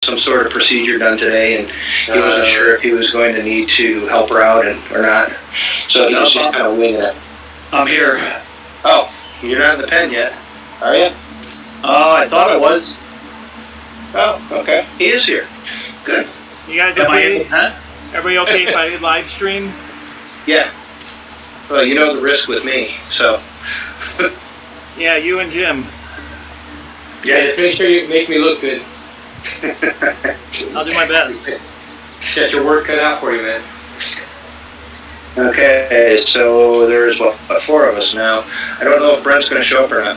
some sort of procedure done today, and he wasn't sure if he was going to need to help her out or not. So he was just kind of winging it. I'm here. Oh, you're not in the pen yet, are you? I thought I was. Oh, okay. He is here. Good. You guys Am I in okay? the pen? Everybody okay if I live stream? Yeah. Well, you know the risk with me, so. Yeah, you and Jim. Yeah, make sure you make me look good. I'll do my best. Got your work cut out for you, man. Okay, so there's, what, 4 of us now. I don't know if Brent's going to show up or not.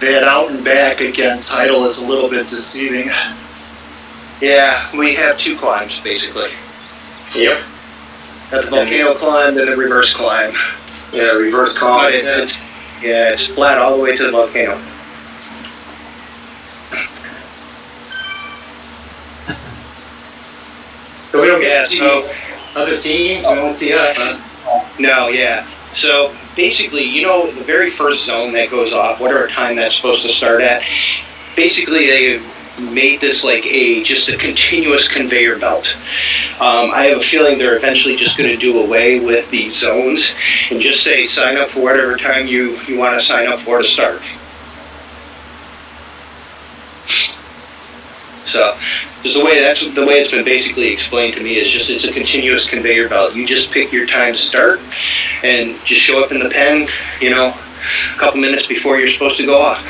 That out and back again title is a little bit deceiving. Yeah, we have 2 climbs, basically. Yep. Got the volcano climb and the reverse climb. Yeah, reverse call. But it's flat all the way to the volcano. So we don't get to so see other teams, we won't see us, huh? No, yeah. So basically, you know, the very first zone that goes off, whatever time that's supposed to start at, basically they made this like just a continuous conveyor belt. I have a feeling they're eventually just going to do away with these zones and just say sign up for whatever time you want to sign up for to start. So, just that's the way it's been basically explained to me, is just it's a continuous conveyor belt. You just pick your time to start and just show up in the pen, you know, a couple minutes before you're supposed to go off.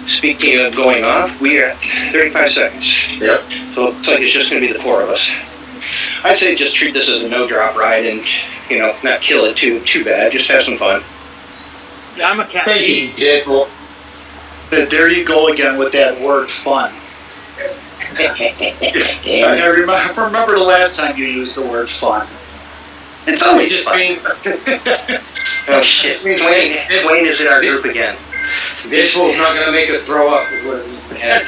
Speaking of going off, we are at 35 seconds. Yep. So it looks like it's just going to be the 4 of us. I'd say just treat this as a no-drop ride and, you know, not kill it too bad. Just have some fun. Yeah, I'm a cat. Thank you, Deadpool. There you go again with that word fun. I remember the last time you used the word fun. It's It always just fun. means Oh shit, Dwayne is in our group again. Deadpool's not gonna make us throw up. Yeah.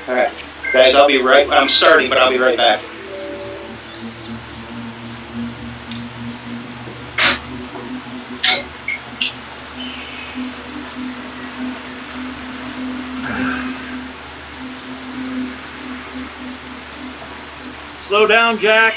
Alright, guys, I'm starting, but I'll be right back. Slow down, Jack.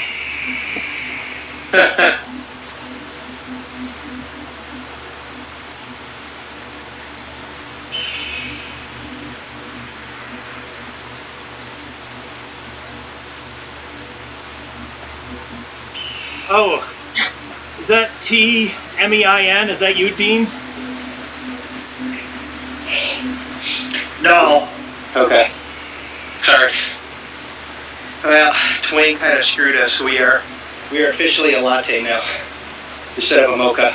Oh, is that T-M-E-I-N? Is that you, Dean? No. Okay. Sorry. Well, Dwayne kind of screwed us. We are officially a latte now instead of a mocha.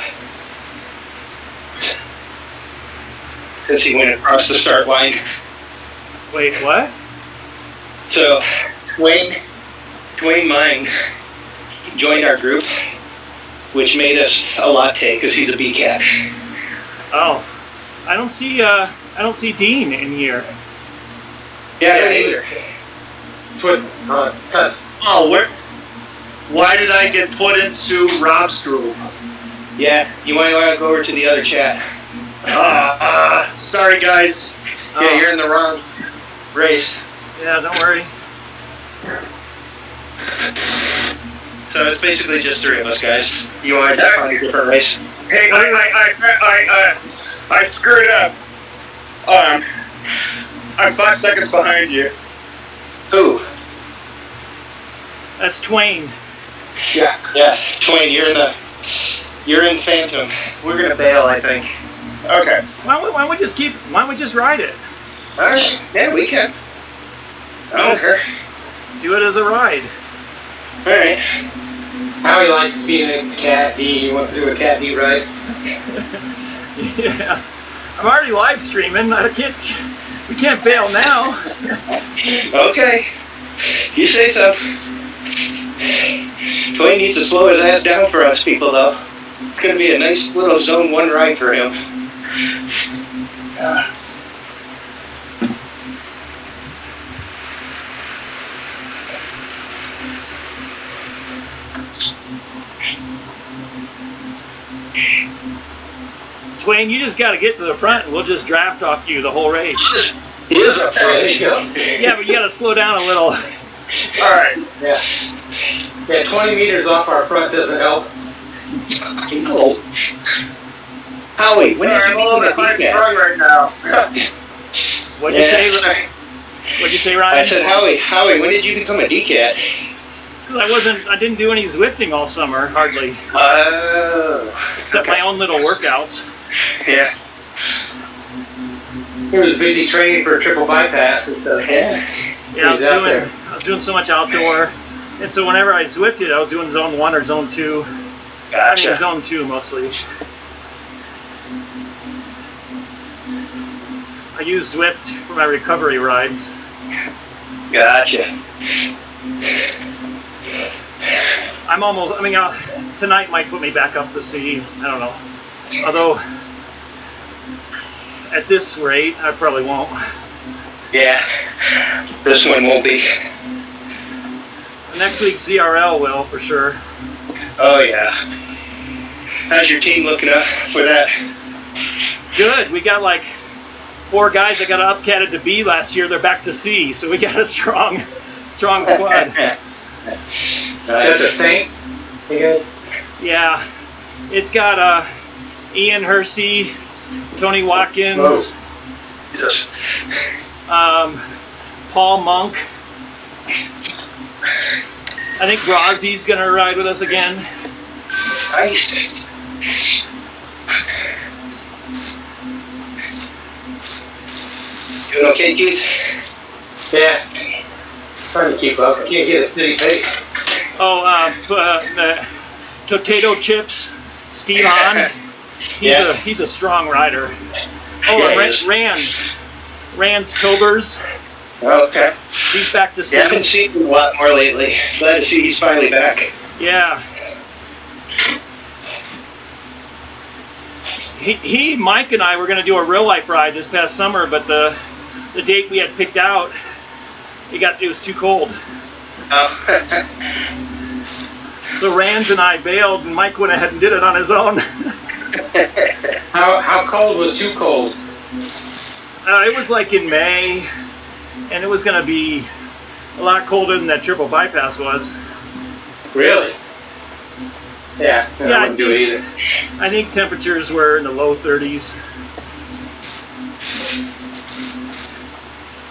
Since he went across the start line. Wait, what? So, Dwayne Mine joined our group, which made us a latte because he's a B-cat. Oh, I don't see Dean in here. Yeah, I don't either. Oh, why did I get put into Rob's group? Yeah, you might want to go over to the other chat. Sorry guys. Yeah, you're in the wrong race. Yeah, don't worry. So it's basically just 3 of us, guys. You want to find a different race? Hey, I screwed up. I'm 5 seconds behind you. Who? That's Twain. Yeah, Twain, you're in Phantom. We're gonna bail, I think. Okay. Why don't we just ride it? All right, yeah, we can. I don't care. Do it as a ride. All right. Howie likes being a cat D. He wants to do a cat D ride. Yeah. I'm already live streaming. We can't bail now. Okay. You say so. Twain needs to slow his ass down for us people, though. It's gonna be a nice little Zone 1 ride for him. Twain, you just got to get to the front and we'll just draft off you the whole race. He is up there. There you go. Yeah, but you got to slow down a little. All right. Yeah. Yeah, 20 meters off our front doesn't help. No. Howie, when did I'm you all in the become a fight decaf? run right now. What'd you say? What'd you say, Ryan? I said, Howie, when did you become a decat? Because I didn't do any Zwifting all summer, hardly. Except my own little workouts. Yeah. He was busy training for a triple bypass, and so Yeah. Yeah, He's out there. I was doing so much outdoor. And so whenever I Zwifted, I was doing zone 1 or zone 2. I Gotcha. mean, zone 2 mostly. I use Zwift for my recovery rides. Gotcha. Tonight might put me back up to C. I don't know. Although, at this rate, I probably won't. Yeah. This one won't be. Next week's ZRL will, for sure. Oh, yeah. How's your team looking up for that? Good. We got like 4 guys that got upcatted to B last year. They're back to C, so we got a strong squad. Got the Saints, you guys? Yeah. It's got Ian Hersey, Tony Watkins, Whoa. Jesus. Paul Monk. I think Rozzy's going to ride with us again. Nice. Doing okay, Keith? Yeah. Trying to keep up. I can't get a steady pace. Potato Chips, Steve Hahn. He's a strong rider. Oh, Yeah, and he is. Rans Tobers. Okay. He's back to C. Yeah, I haven't seen him a lot more lately. Glad to see he's finally back. Yeah. Mike and I were going to do a real life ride this past summer, but the date we had picked out, it was too cold. Oh. So Rans and I bailed, and Mike went ahead and did it on his own. How cold was too cold? It was like in May, and it was going to be a lot colder than that triple bypass was. Really? Yeah. Yeah, I wouldn't do it either. I think temperatures were in the low 30s.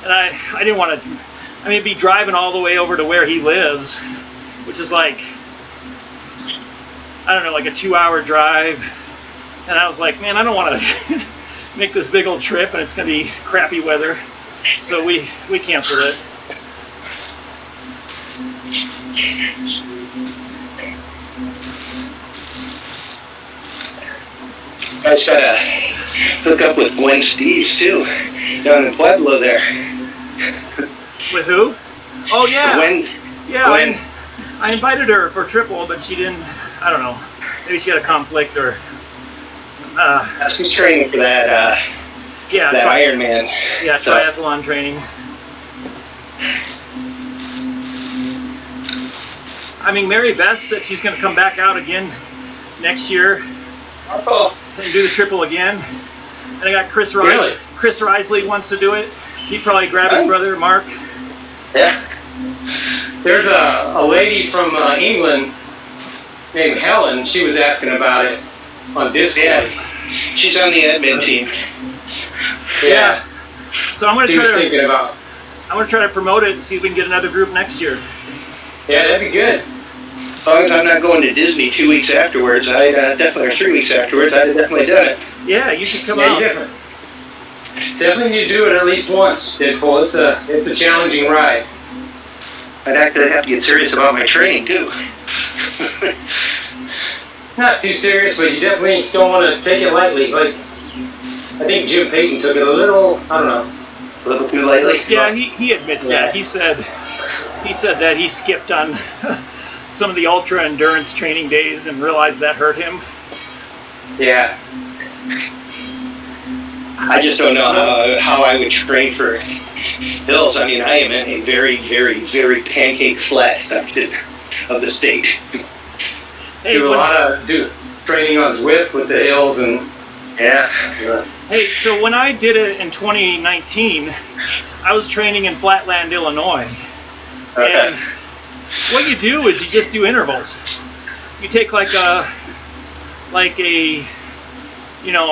And I didn't want to, be driving all the way over to where he lives, which is like, I don't know, like a 2-hour drive. And I was like, man, I don't want to make this big old trip and it's going to be crappy weather. So we canceled it. I just gotta hook up with Gwen Steves too, down in Pueblo there. With who? Oh yeah. Gwen. Yeah, Gwen. I invited her for triple, but she didn't. I don't know. Maybe she had a conflict or. She's training for that Ironman. Yeah, triathlon training. Mary Beth said she's going to come back out again next year Oh. and do the triple again. And I got Chris Rice. Really? Chris Risley wants to do it. He'd probably grab his brother Mark. Yeah. There's a lady from England named Helen. She was asking about it on Discord. Yeah. She's on the admin team. Yeah. So I'm going She was thinking about. to try to promote it and see if we can get another group next year. Yeah, that'd be good. As long as I'm not going to Disney 2 weeks afterwards, or 3 weeks afterwards, I'd have definitely done it. Yeah, you should come Yeah, out. you definitely need to do it at least once, Deadpool. It's a challenging ride. I'd actually have to get serious about my training too. Not too serious, but you definitely don't want to take it lightly. Like, I think Jim Payton took it a little, I don't know. A little too lightly. Yeah, he admits Yeah. that. He said that he skipped on some of the ultra endurance training days and realized that hurt him. Yeah. I just don't know how I would train for hills. I am in a very, very, very pancake flat section of the state. Hey, Do a lot of training on Zwift with the hills and Yeah. Hey, so when I did it in 2019, I was training in Flatland, Illinois. Okay. And what you do is you just do intervals. You take like a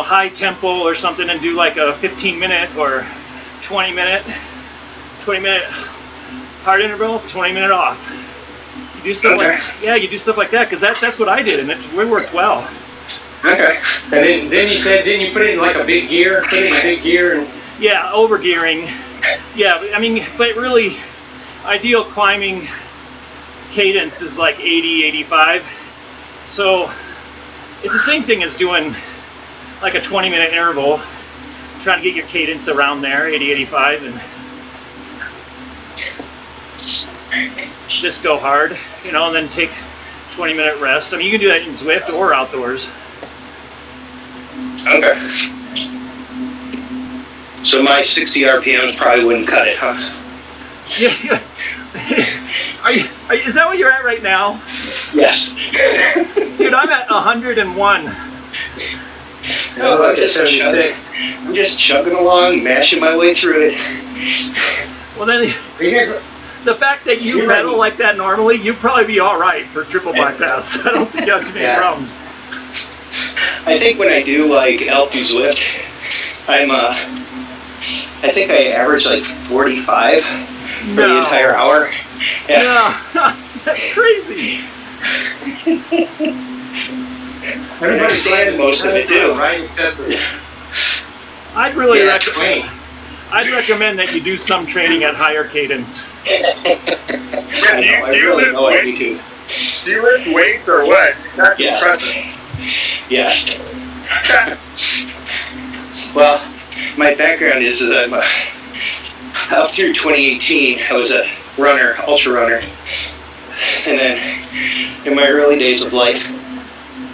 high tempo or something and do like a 15-minute or 20-minute hard interval, 20-minute off. You do stuff you do stuff like that because that's what I did and it worked well. Okay. And then you said, didn't you put it in like a big gear? Put it in a big gear and... Yeah, over gearing. Yeah, I mean, but really, ideal climbing cadence is like 80, 85. So it's the same thing as doing like a 20-minute interval, trying to get your cadence around there, 80, 85, and just go hard, and then take 20-minute rest. I mean, you can do that in Zwift or outdoors. Okay. So my 60 RPMs probably wouldn't cut it, huh? Yeah. Is that what you're at right now? Yes. Dude, I'm at 101. No, I'm just chugging along, mashing my way through it. Well, then, the fact that you pedal like that normally, you'd probably be all right for triple bypass. I don't think you have too many problems. I think when I do like Alp Zwift, I think I average like 45 for the entire hour. Yeah, that's crazy. Everybody's playing most of it too, right? Except for... I'd recommend that you do some training at higher cadence. Do you lift weights or what? That's impressive. Yes. Well, my background is that I'm up through 2018, I was a runner, ultra runner. And then in my early days of life,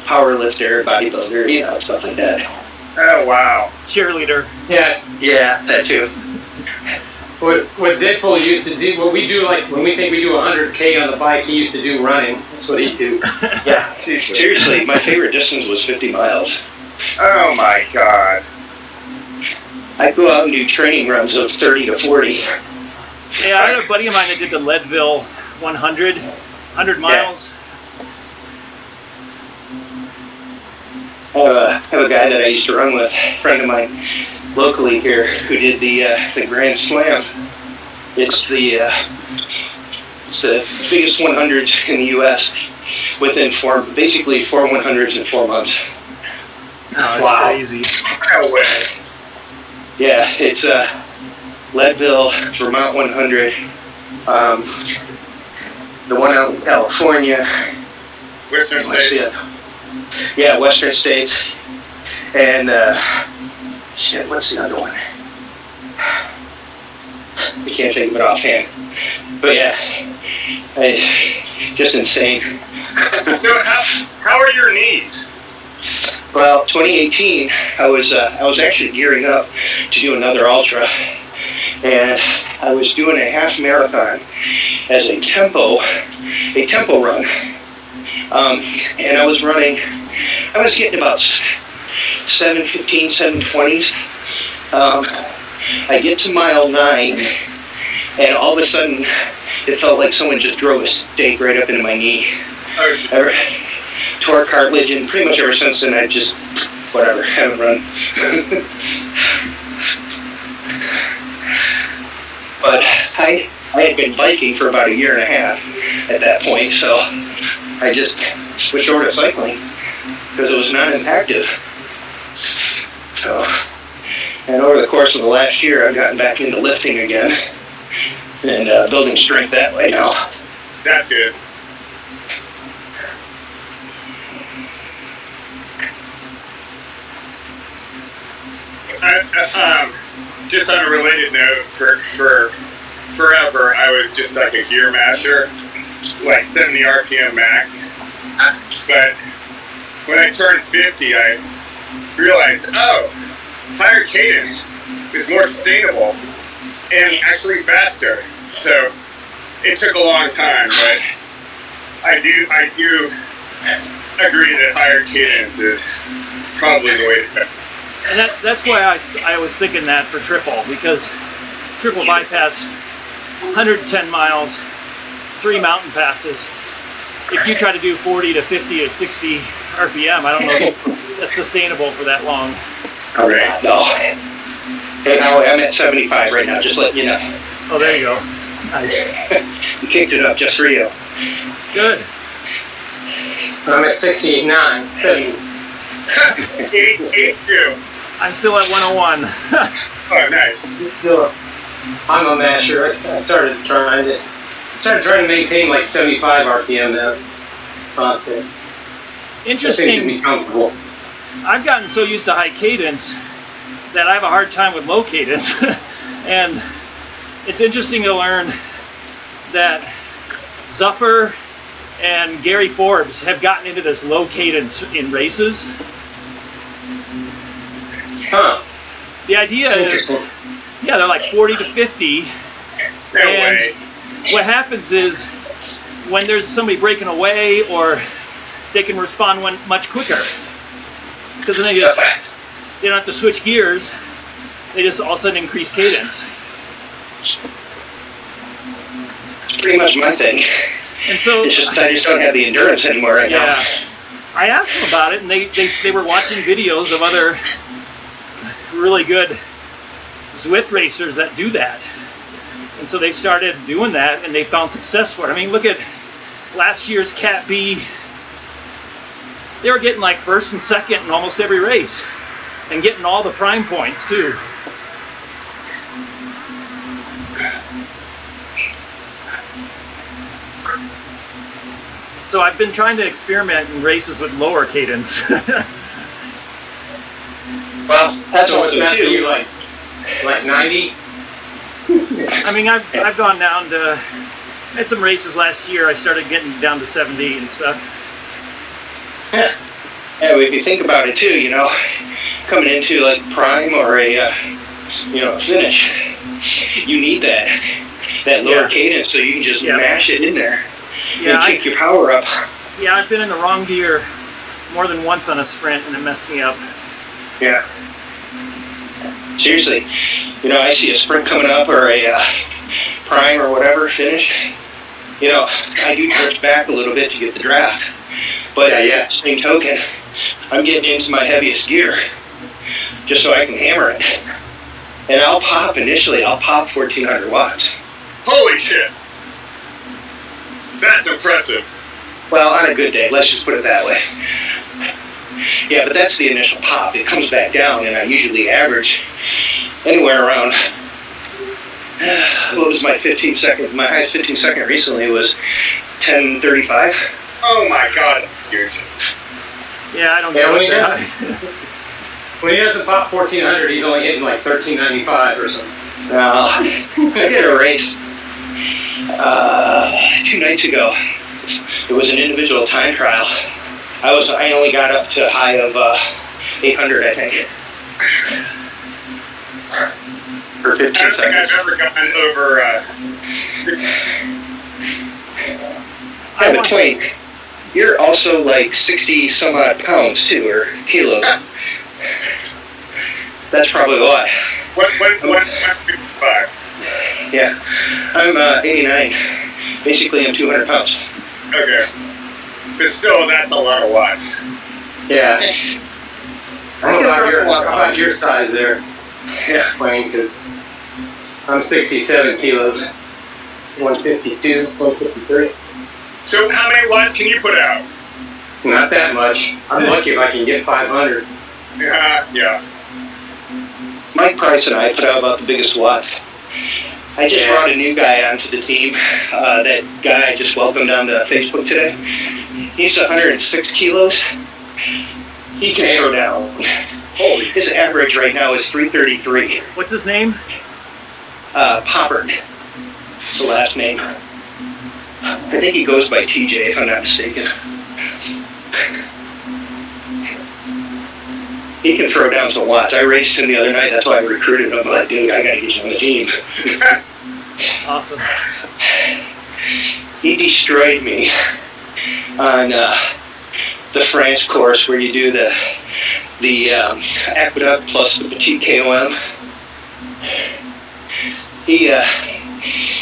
power lifter, bodybuilder, stuff like that. Oh, wow. Cheerleader. Yeah, that too. What Deadpool used to do, what we do, like when we think we do 100K on the bike, he used to do running. That's what he'd do. Yeah, seriously, my favorite distance was 50 miles. Oh my God. I'd go out and do training runs of 30 to 40. Yeah, I had a buddy of mine that did the Leadville 100 miles. I have a guy that I used to run with, a friend of mine locally here, who did the Grand Slam. It's the biggest 100s in the U.S. within basically 4 100s in 4 months. Oh, that's crazy. No way. Yeah, it's Leadville, Vermont 100, the one out in California. Western States. Yeah, Western States. And, what's the other one? I can't think of it offhand. But yeah, just insane. So how are your knees? Well, 2018, I was actually gearing up to do another ultra, and I was doing a half marathon as a tempo run, and I was getting about 7:15, 7:20s. I get to mile 9, and all of a sudden, it felt like someone just drove a stake right up into my knee. Tore cartilage, and pretty much ever since then, I just, haven't run. But I had been biking for about 1.5 years at that point, so I just switched over to cycling because it was non-impactive. So, and over the course of the last year, I've gotten back into lifting again and building strength that way now. That's good. Just on a related note, for forever, I was just like a gear masher, like 70 RPM max. But when I turned 50, I realized, higher cadence is more sustainable and actually faster. So it took a long time, but I do agree that higher cadence is probably the way to go. And that's why I was thinking that for triple, because triple bypass, 110 miles, 3 mountain passes. If you try to do 40 to 50 to 60 RPM, I don't know if that's sustainable for that long. All right, no. And now I'm at 75 right now, just letting you know. Oh, there you go. Nice. You kicked it up just for you. Good. I'm at 69. 82. I'm still at 101. Oh, nice. I'm a masher. I started trying to maintain like 75 RPM now. That seems to Interesting. be comfortable. I've gotten so used to high cadence that I have a hard time with low cadence. And it's interesting to learn that Zuffer and Gary Forbes have gotten into this low cadence in races. Huh. The idea is, yeah, they're like 40 to 50. No And way. what happens is when there's somebody breaking away, or they can respond much quicker. Because then they don't have to switch gears. They just all of a sudden increase cadence. It's pretty much my thing. And so It's just I just don't have the endurance anymore right now. yeah, I asked them about it, and they were watching videos of other really good Zwift racers that do that. And so they've started doing that, and they found success for it. I mean, look at last year's Cat B. They were getting like first and second in almost every race, and getting all the prime points too. So I've been trying to experiment in races with lower cadence. Well, that's So also what's that for you, too. like 90? I mean, I've gone down to, I had some races last year. I started getting down to 70 and stuff. Yeah, if you think about it too, you know, coming into like prime or a finish, you need that lower Yeah. cadence so you can just Yeah. mash it in there Yeah, and kick your power up. Yeah, I've been in the wrong gear more than once on a sprint, and it messed me up. Yeah. Seriously, you know, I see a sprint coming up or a prime or whatever finish. You know, I do drift back a little bit to get the draft, but same token, I'm getting into my heaviest gear just so I can hammer it. And I'll pop 1,400 watts. Holy shit. That's impressive. Well, on a good day, let's just put it that way. Yeah, but that's the initial pop. It comes back down, and I usually average anywhere around, what was my 15 second? My highest 15 second recently was 10:35. Oh my god, dude. Yeah, I don't Yeah, get when he that. When he doesn't pop 1400, he's only hitting like 1395 or something. I did a race 2 nights ago. It was an individual time trial. I only got up to a high of 800, I think. For 15 I don't think seconds. I've ever gotten over, Yeah, but Twain, you're also like 60 some odd pounds too, or kilos. That's probably why. what 55? Yeah. I'm 89. Basically, I'm 200 pounds. Okay. But still, that's a lot of watts. Yeah. How about your size there, Yeah. Wayne? Because I'm 67 kilos, 152, 153. So how many watts can you put out? Not that much. I'm lucky if I can get 500. Yeah. Mike Price and I put out about the biggest watts. I just brought a new guy onto the team. That guy I just welcomed onto Facebook today. He's 106 kilos. He can throw down. Holy His average right now is 333. What's his name? Poppert. That's the last name. I think he goes by TJ, if I'm not mistaken. He can throw down some watts. I raced him the other night. That's why I recruited him. I'm like, dude, I gotta get you on the team. Awesome. He destroyed me on the France course where you do the the Aqueduct plus the Petite KOM. He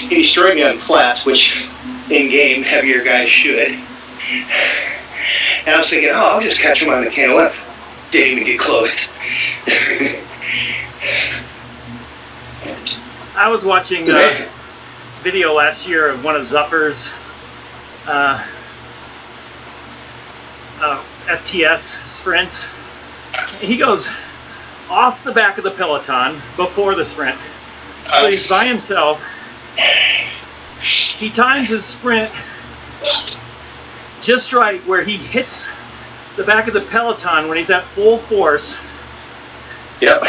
destroyed me on flats, which in-game heavier guys should. And I was thinking, oh, I'll just catch him on the KOM. Didn't even get close. I was watching a video last year of one of Zupper's FTS sprints. He goes off the back of the peloton before the sprint. So he's by himself. He times his sprint just right where he hits the back of the peloton when he's at full force. Yep.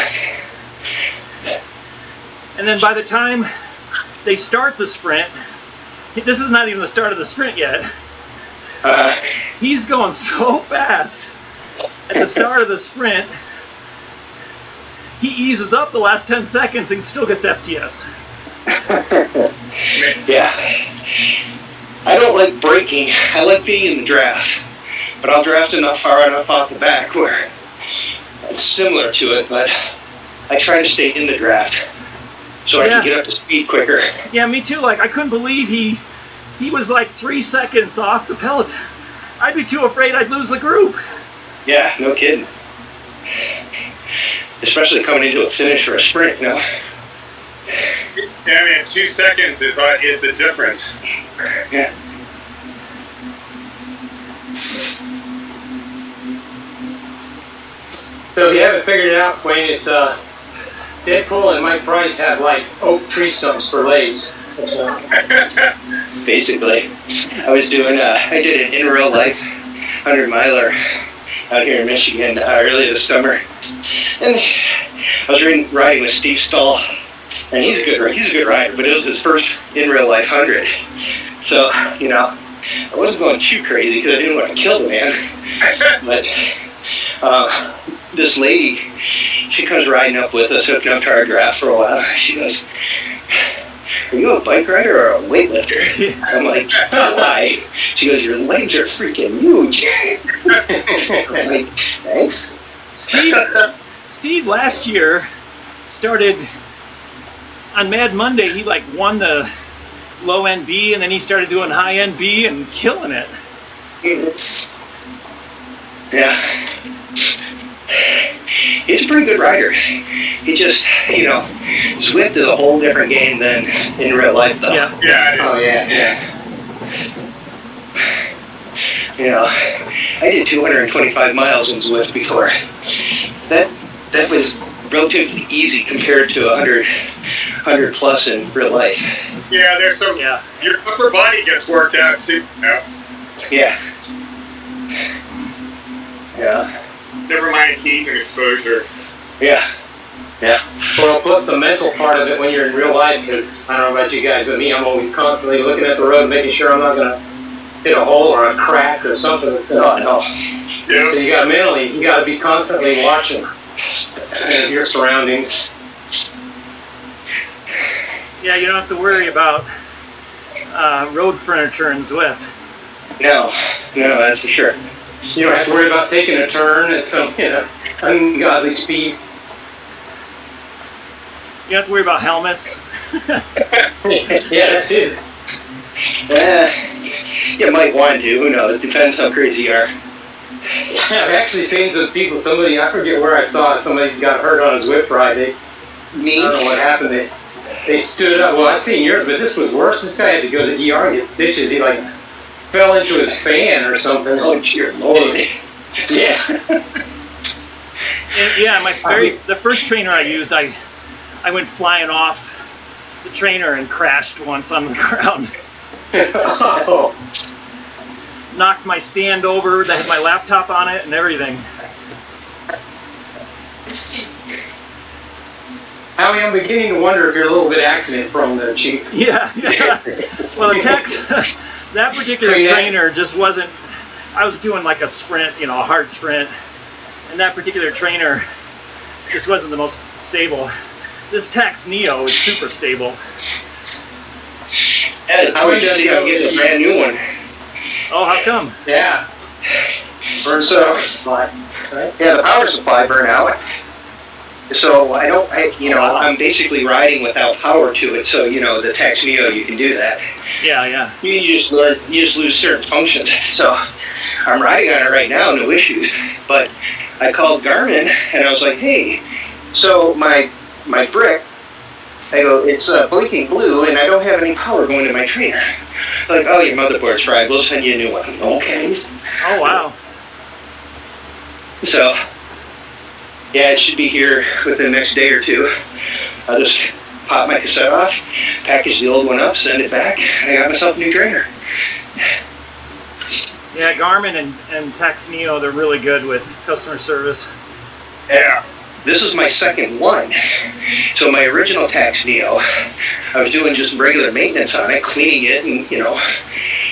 And then by the time they start the sprint, this is not even the start of the sprint yet. He's going so fast at the start of the sprint. He eases up the last 10 seconds and still gets FTS. Yeah. I don't like braking. I like being in the draft. But I'll draft far enough off the back where it's similar to it, but I try to stay in the draft so I can get up to speed quicker. Yeah, me too. Like, I couldn't believe he was like 3 seconds off the peloton. I'd be too afraid I'd lose the group. Yeah, no kidding. Especially coming into a finish or a sprint, you know? Yeah, I mean, 2 seconds is the difference. Yeah. So if you haven't figured it out, Wayne, it's Deadpool and Mike Price have like oak tree stumps for legs. Basically. I was doing, I did an in real life 100 miler out here in Michigan earlier this summer. And I was riding with Steve Stahl. And he's a good rider, but it was his first in real life 100. So, you know, I wasn't going too crazy because I didn't want to kill the man. But this lady, she comes riding up with us, hooking up to our draft for a while. She goes, "Are you a bike rider or a weightlifter?" I'm like, "Why?" She goes, "Your legs are freaking huge." I'm like, "Thanks." Steve last year started on Mad Monday. He like won the low end B, and then he started doing high end B and killing it. Yeah. He's a pretty good rider. He just, you know, Zwift is a whole different game than in real life, though. Yeah. Yeah. Oh yeah. You know, I did 225 miles in Zwift before. That was relatively easy compared to 100 plus in real life. Yeah, there's some. Yeah. Your upper body gets worked out too. Yeah. Yeah. Never mind heat and exposure. Yeah. Yeah. Well, plus the mental part of it when you're in real life, because I don't know about you guys, but me, I'm always constantly looking at the road, making sure I'm not going to hit a hole or a crack or something that's going to. Yeah. So you got to be constantly watching your surroundings. Yeah, you don't have to worry about road furniture in Zwift. No, that's for sure. You don't have to worry about taking a turn at some, ungodly speed. You don't have to worry about helmets. Yeah, that too. You might want to, who knows? It depends how crazy you are. I've actually seen some people, I forget where I saw it, somebody got hurt on a Zwift ride. I don't know what happened. They stood up. Well, I've seen yours, but this was worse. This guy had to go to the ER and get stitches. He like fell into his fan or something. Oh, dear Lord. Yeah. And yeah, the first trainer I used, I went flying off the trainer and crashed once on the ground. Oh. Knocked my stand over that had my laptop on it and everything. Howie, I'm beginning to wonder if you're a little bit accident prone there, Chief. Yeah. Well, that particular trainer just wasn't. I was doing like a sprint, a hard sprint, and that particular trainer just wasn't the most stable. This Tax Neo is super stable. How would you see I'm getting a brand new one? Oh, how come? Yeah. So, right? Yeah, the power supply burnt out. So I'm basically riding without power to it. So, the Tax Neo, you can do that. Yeah. You just lose certain functions. So I'm riding on it right now, no issues. But I called Garmin and I was like, hey, so my brick, I go, it's blinking blue and I don't have any power going to my trainer. Like, oh, your motherboard's fried. We'll send you a new one. Okay. Oh, wow. So, yeah, it should be here within the next day or two. I'll just pop my cassette off, package the old one up, send it back, and I got myself a new trainer. Yeah, Garmin and Tax Neo, they're really good with customer service. Yeah. This is my second one. So my original Tax Neo, I was doing just regular maintenance on it, cleaning it and,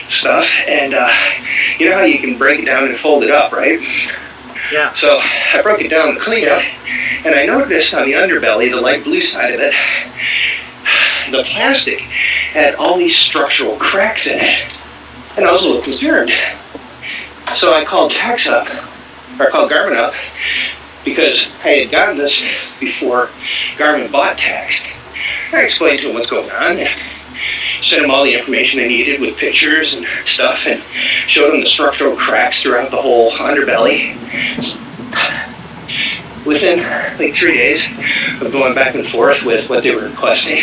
stuff. And you know how you can break it down and fold it up, right? Yeah. So I broke it down to clean it, and I noticed on the underbelly, the light blue side of it, the plastic had all these structural cracks in it. And I was a little concerned. So I called Garmin up, because I had gotten this before Garmin bought Tax. I explained to him what's going on, and sent him all the information they needed with pictures and stuff, and showed them the structural cracks throughout the whole underbelly. Within like 3 days of going back and forth with what they were requesting,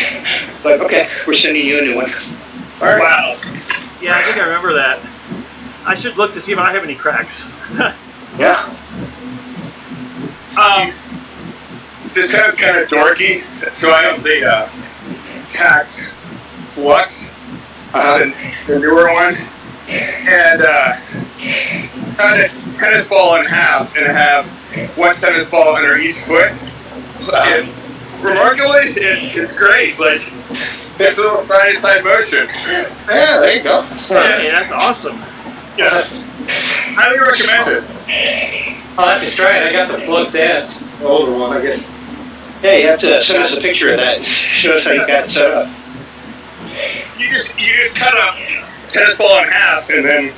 like, okay, we're sending you a new one. All right. Wow. Yeah, I think I remember that. I should look to see if I have any cracks. Yeah. This sounds kind of dorky. So I have the Tax Flux, the newer one, and cut a tennis ball in half and have one tennis ball under each foot. And remarkably, it's great. Like, it's a little side-to-side motion. Yeah, there you go. Yeah, that's awesome. Yeah, highly recommend it. I'll have to try it. I got the Flux S, the older one, I guess. Hey, you have to send us a picture of that. Show us how you got it set up. You just cut a tennis ball in half and then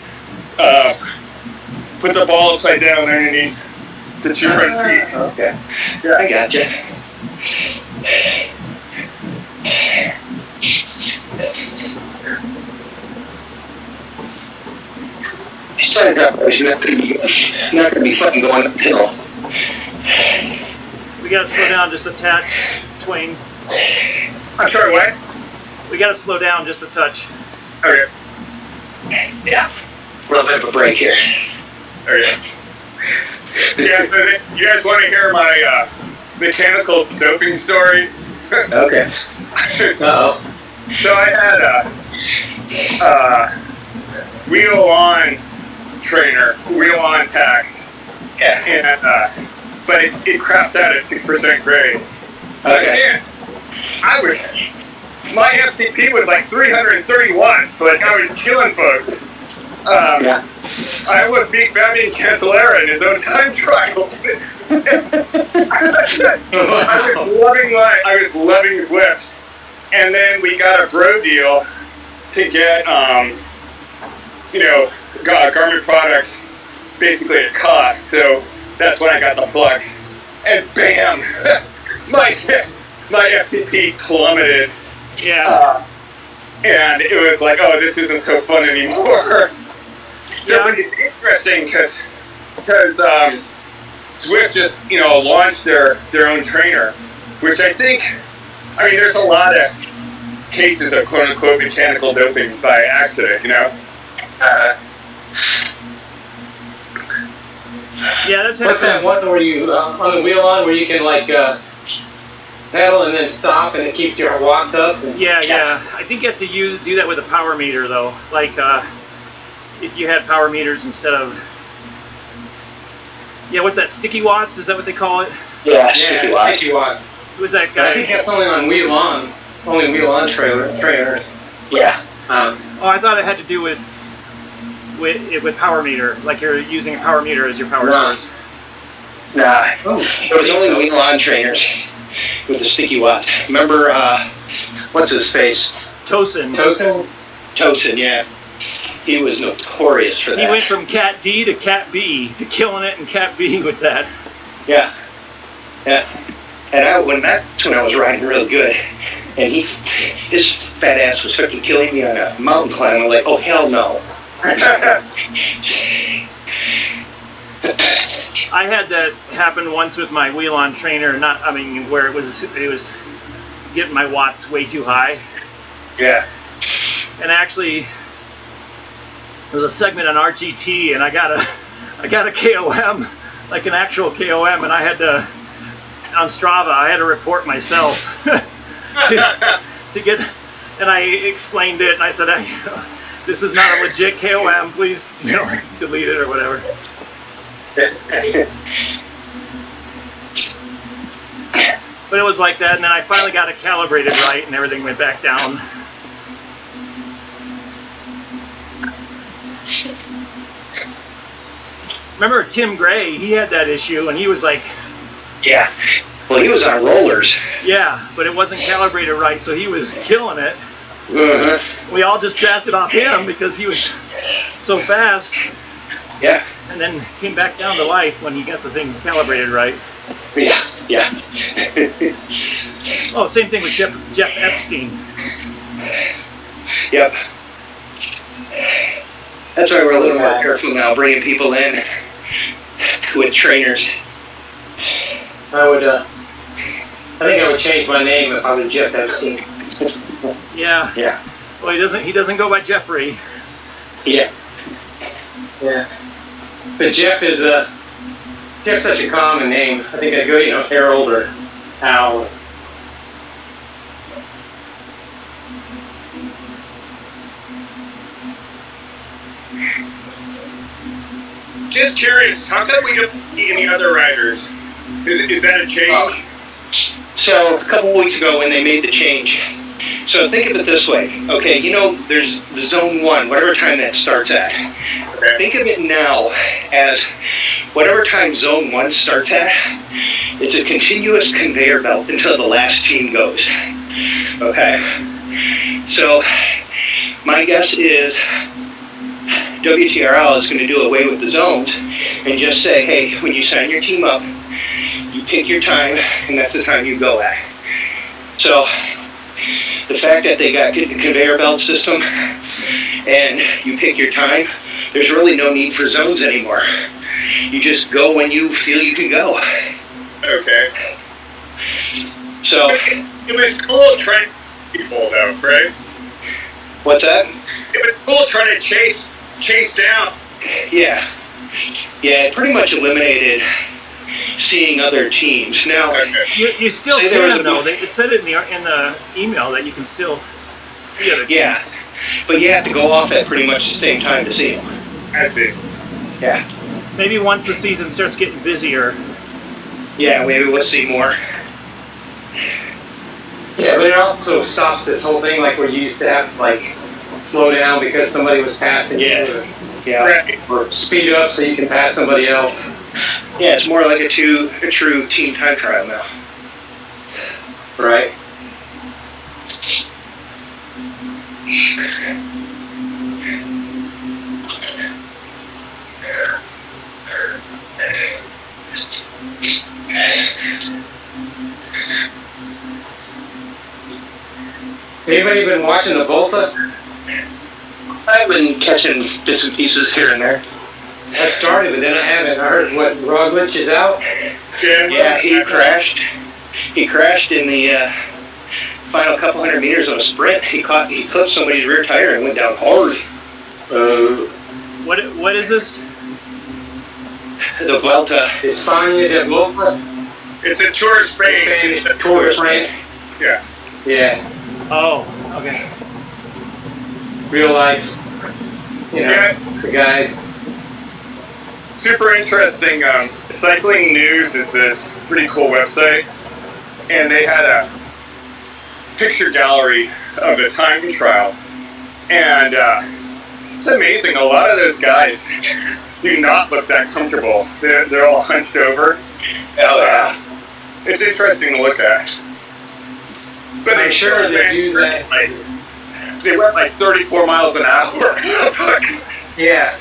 put the ball upside down underneath the two front feet. Okay. Yeah. I gotcha. I started up. It's not going to be fun going uphill. We gotta slow down just a touch, Twain. I'm sorry, what? We gotta slow down just a touch. Okay. Yeah. We'll have a break here. Okay. Yeah, so you guys want to hear my mechanical doping story? Okay. Uh-oh. So I had a wheel-on trainer, wheel-on Tax. Yeah. And but it craps out at 6% grade. Okay. My FTP was like 330 watts, like I was killing folks. Yeah. I was beat Fabian Cancellara in his own time trial. I was loving Zwift, and then we got a bro deal to get Garmin products basically at cost. So that's when I got the Flux, and bam, my FTP plummeted. Yeah. And it was like, oh, this isn't so fun anymore. So, but it's interesting because Zwift just launched their own trainer, which I mean there's a lot of cases of quote unquote mechanical doping by accident, Yeah, that's What's that one where you on the wheel on where you can like pedal and then stop and it keeps your watts up? Yeah. I think you have to do that with a power meter though. Like if you had power meters instead of what's that, sticky watts? Is that what they call it? Yeah, sticky watts. Sticky watts. Who's that But I guy? think that's only on wheel on trainers. Yeah. Oh, I thought it had to do with power meter, like you're using a power meter as your power source. Nah. Oh, It was only wheel-on trainers with the sticky watts. Remember, what's his face? Tosin. Tosin, yeah. He was notorious for that. He went from Cat D to Cat B to killing it in Cat B with that. Yeah. And that's when I was riding real good. And his fat ass was fucking killing me on a mountain climb. I'm like, oh hell no. I had that happen once with my wheel-on trainer. Where it was getting my watts way too high. Yeah. And actually, there was a segment on RGT, and I got a KOM, like an actual KOM, and I had to, on Strava, I had to report myself to get, and I explained it, and I said, this is not a legit KOM, please, delete it or whatever. But it was like that, and then I finally got it calibrated right, and everything went back down. Remember Tim Gray? He had that issue, and he was like... Yeah. Well, he was on rollers. Yeah, but it wasn't calibrated right, so he was killing it. Uh-huh. We all just drafted off him because he was so fast. Yeah. And then came back down to life when he got the thing calibrated right. Yeah. Oh, same thing with Jeff Epstein. Yep. That's why we're a little more careful now, bringing people in with trainers. I think I would change my name if I was Jeff Epstein. Yeah. Yeah. Well, he doesn't go by Jeffrey. Yeah. But Jeff's such a common name. I think I'd go, Harold or Al. Just curious, how come we don't see any other riders? Is that a change? So, a couple weeks ago when they made the change, so think of it this way, okay, there's the zone 1, whatever time that starts at. Okay. Think of it now as whatever time zone 1 starts at, it's a continuous conveyor belt until the last team goes. Okay? So, my guess is WTRL is going to do away with the zones and just say, hey, when you sign your team up, you pick your time, and that's the time you go at. So, the fact that they got the conveyor belt system and you pick your time, there's really no need for zones anymore. You just go when you feel you can go. Okay. So, it was cool trying to people though, right? What's that? It was cool trying to chase down. Yeah, it pretty much eliminated seeing other teams. Now, you still can though. It said it in the email that you can still see other teams. Yeah, but you have to go off at pretty much the same time to see them. I see. Yeah. Maybe once the season starts getting busier. Yeah, maybe we'll see more. Yeah, but it also stops this whole thing like where you used to have to like slow down because somebody was passing you. Yeah. Right. Or speed up so you can pass somebody else. Yeah, it's more like a true team time trial now. Right. Anybody been watching the Volta? I've been catching bits and pieces here and there. I started, but then I haven't. I heard what Roglic is out. Yeah, he crashed. He crashed in the final couple hundred meters of a sprint. He clipped somebody's rear tire and went down hard. What is this? The Vuelta. España de Volta. It's a Tour of Spain. Spanish Tour of Spain. Yeah. Yeah. Oh, okay. Real life. The guys. Super interesting. Cycling News is this pretty cool website, and they had a picture gallery of the time trial, and it's amazing. A lot of those guys do not look that comfortable. They're all hunched over. Oh yeah. It's interesting to look at. But I'm sure they do that. they went like 34 miles an hour. Yeah.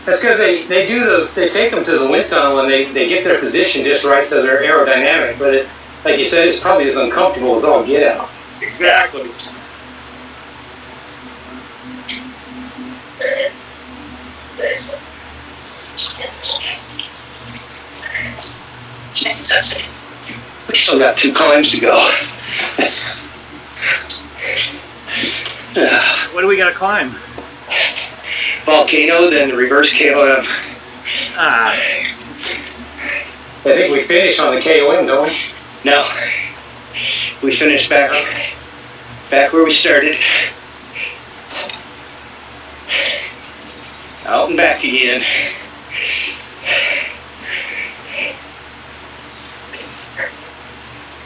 That's because they do those, they take them to the wind tunnel and they get their position just right so they're aerodynamic, but it, like you said, it's probably as uncomfortable as all get out. Exactly. We still got 2 climbs to go. What do we got to climb? Volcano, then the reverse KOM. Ah, I think we finish on the KOM, don't we? No. We finished back where we started. Out and back again.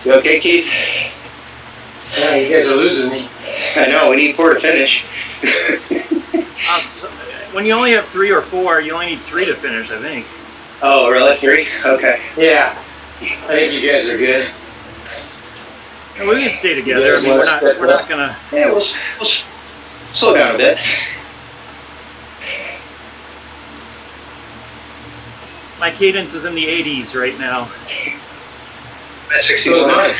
You okay, Keith? Yeah, you guys are losing me. I know, we need 4 to finish. when you only have 3 or 4, you only need 3 to finish, I think. Oh, really? 3? Okay. Yeah. I think you guys are good. And we can stay together. I mean, we're not gonna. Yeah, we'll slow down a bit. My cadence is in the 80s right now. At So 61. is mine.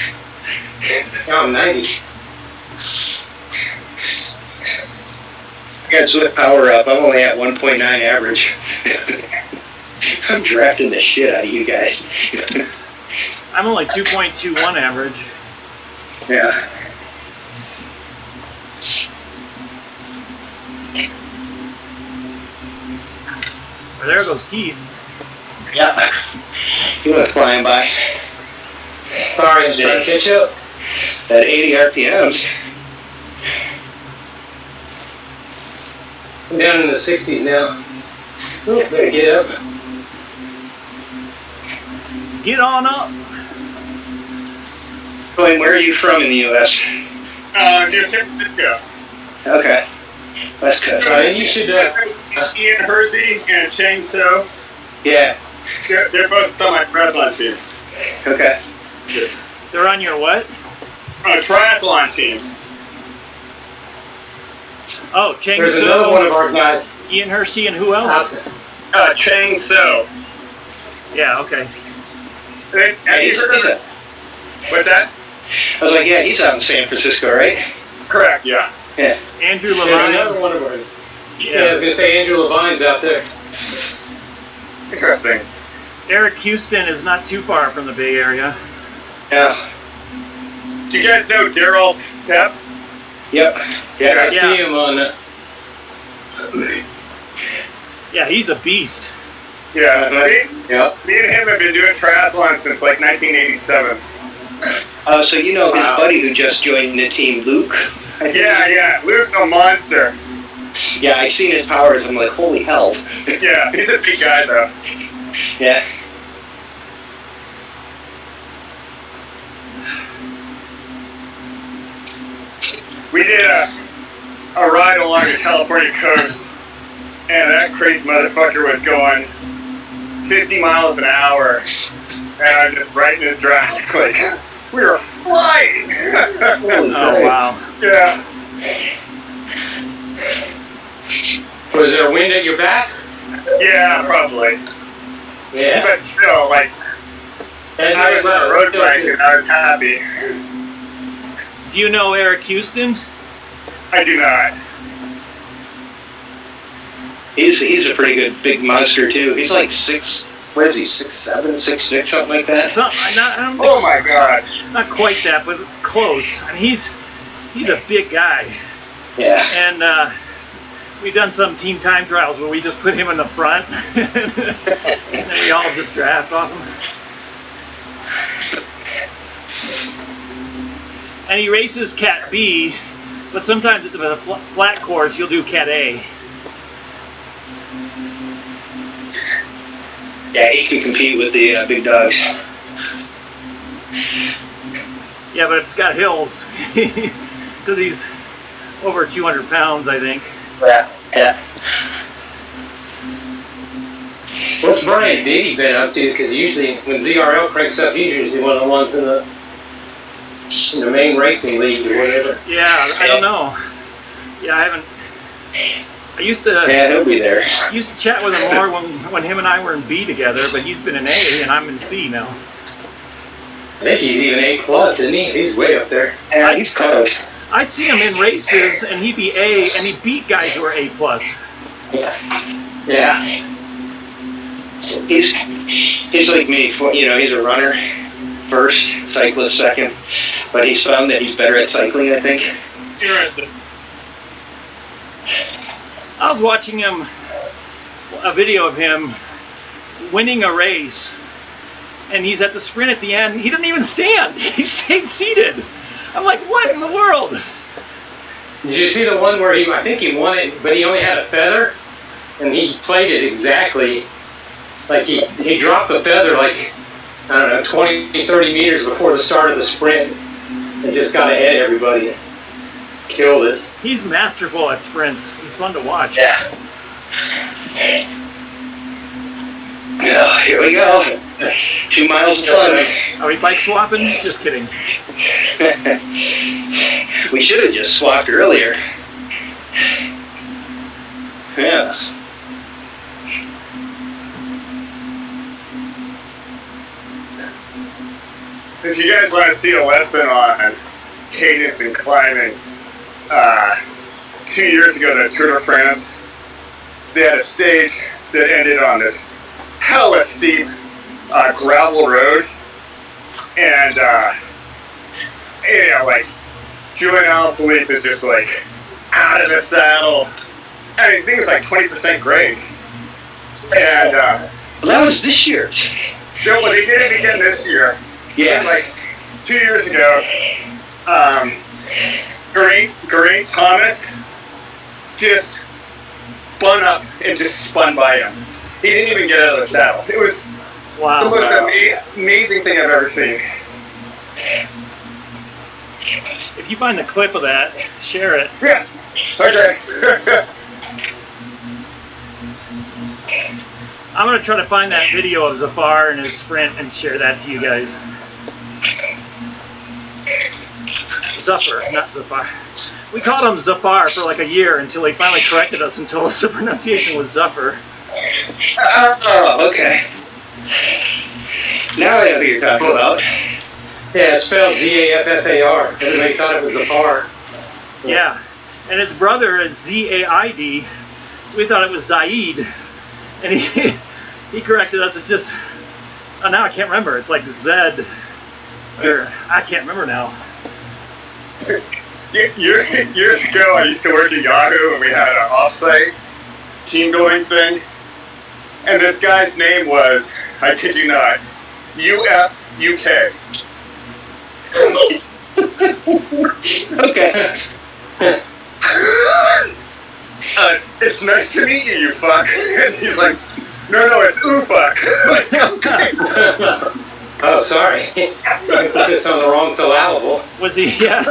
Yeah, I'm 90. I got Zwift power up. I'm only at 1.9 average. I'm drafting the shit out of you guys. I'm only 2.21 average. Yeah. Well, there goes Keith. Yeah. He went flying by. Sorry, I was trying to catch up. At 80 RPMs. I'm down in the 60s now. Oh, better get up. Get on up. Wayne, where are you from in the U.S.? Near San Francisco. Okay. West Coast. You should, Ian Hersey and Chang So. Yeah. They're both on my triathlon team. Okay. They're on your what? On a triathlon team. Oh, Chang there's another one of So, our guys Ian Hersey, and who else? out there. Chang So. Yeah, okay. Have you heard of it? What's that? I was like, yeah, he's out in San Francisco, right? Correct, yeah. Yeah. Andrew There's another Levine. one of our. Yeah, I Yeah. was gonna say Andrew Levine's out there. Interesting. Eric Houston is not too far from the Bay Area. Yeah. Do you guys know Daryl Stepp? Yep. Yeah. I see him on. Yeah, he's a beast. Yeah. Yep. Me and him have been doing triathlon since like 1987. So you know his Wow. buddy who just joined the team, Luke? I think. Yeah. Luke's a monster. Yeah, I seen his powers. I'm like, holy hell. Yeah, he's a big guy though. Yeah. We did a ride along the California coast, and that crazy motherfucker was going 50 miles an hour, and I was just writing his draft like, we were flying! Holy Oh, crap. wow. Yeah. Was there a wind at your back? Yeah, probably. Yeah. But still, like, I was on a road bike and I was happy. Do you know Eric Houston? I do not. He's a pretty good big monster too. He's like 6. What is he? 6'7", 6'6", something like that. I don't think Oh my god. not quite that, but it's close. I mean, he's a big guy, Yeah. and we've done some team time trials where we just put him in the front, and then we all just draft off him. And he races Cat B, but sometimes it's a flat course. He'll do Cat A. Yeah, he can compete with the big dogs. Yeah, but it's got hills because he's over 200 pounds, I think. Yeah. Yeah. What's Brian Diddy been up to? Because usually when ZRL cranks up, he's usually one of the ones in the main racing league or whatever. Yeah, I don't know. Yeah, I haven't. I used to. Yeah, he'll be there. Used to chat with him more when him and I were in B together, but he's been in A and I'm in C now. I think he's even A+, isn't he? He's way up there. Yeah, he's close. I'd see him in races and he'd be A, and he'd beat guys who are A+. Yeah. He's like me. You know, he's a runner first, cyclist second, but he's found that he's better at cycling, I think. Interesting. I was watching a video of him winning a race, and he's at the sprint at the end. He didn't even stand. He stayed seated. I'm like, what in the world? Did you see the one where I think he won it, but he only had a feather, and he played it exactly. Like he dropped the feather like, I don't know, 20, 30 meters before the start of the sprint, and just got ahead of everybody. Killed it. He's masterful at sprints. He's fun to watch. Yeah. Oh, here we go. 2 miles of fun. Are we bike swapping? Just kidding. We should have just swapped earlier. Yeah. If you guys want to see a lesson on cadence and climbing, 2 years ago, the Tour de France, they had a stage that ended on this hella steep gravel road, and like Julian Alaphilippe is just like out of the saddle. I mean, I think it's like 20% grade, and Well, that was this year. no, but they did it again this year. Yeah. And like 2 years ago, Geraint Thomas just spun up and just spun by him. He didn't even get out of the saddle. It was the most amazing thing I've ever seen. If you find the clip of that, share it. Yeah. Okay. I'm going to try to find that video of Zafar and his sprint and share that to you guys. Zafar, not Zafar. We called him Zafar for like a year until he finally corrected us and told us the pronunciation was Zafar. Oh, okay. Now I know who you're talking about. Yeah, it's spelled Zaffar. Everybody thought it was Zafar. Yeah, and his brother is Zaid, so we thought it was Zaid, and he corrected us. It's just, oh, now I can't remember. It's like Zed, or I can't remember now. Years ago, I used to work at Yahoo, and we had an off-site team building thing. And this guy's name was, I kid you not, UFUK. Okay. It's nice to meet you, you fuck. And he's like, no, it's ooh fuck. Like, okay. Oh, sorry. Emphasis on the wrong syllable. Was he? Yeah.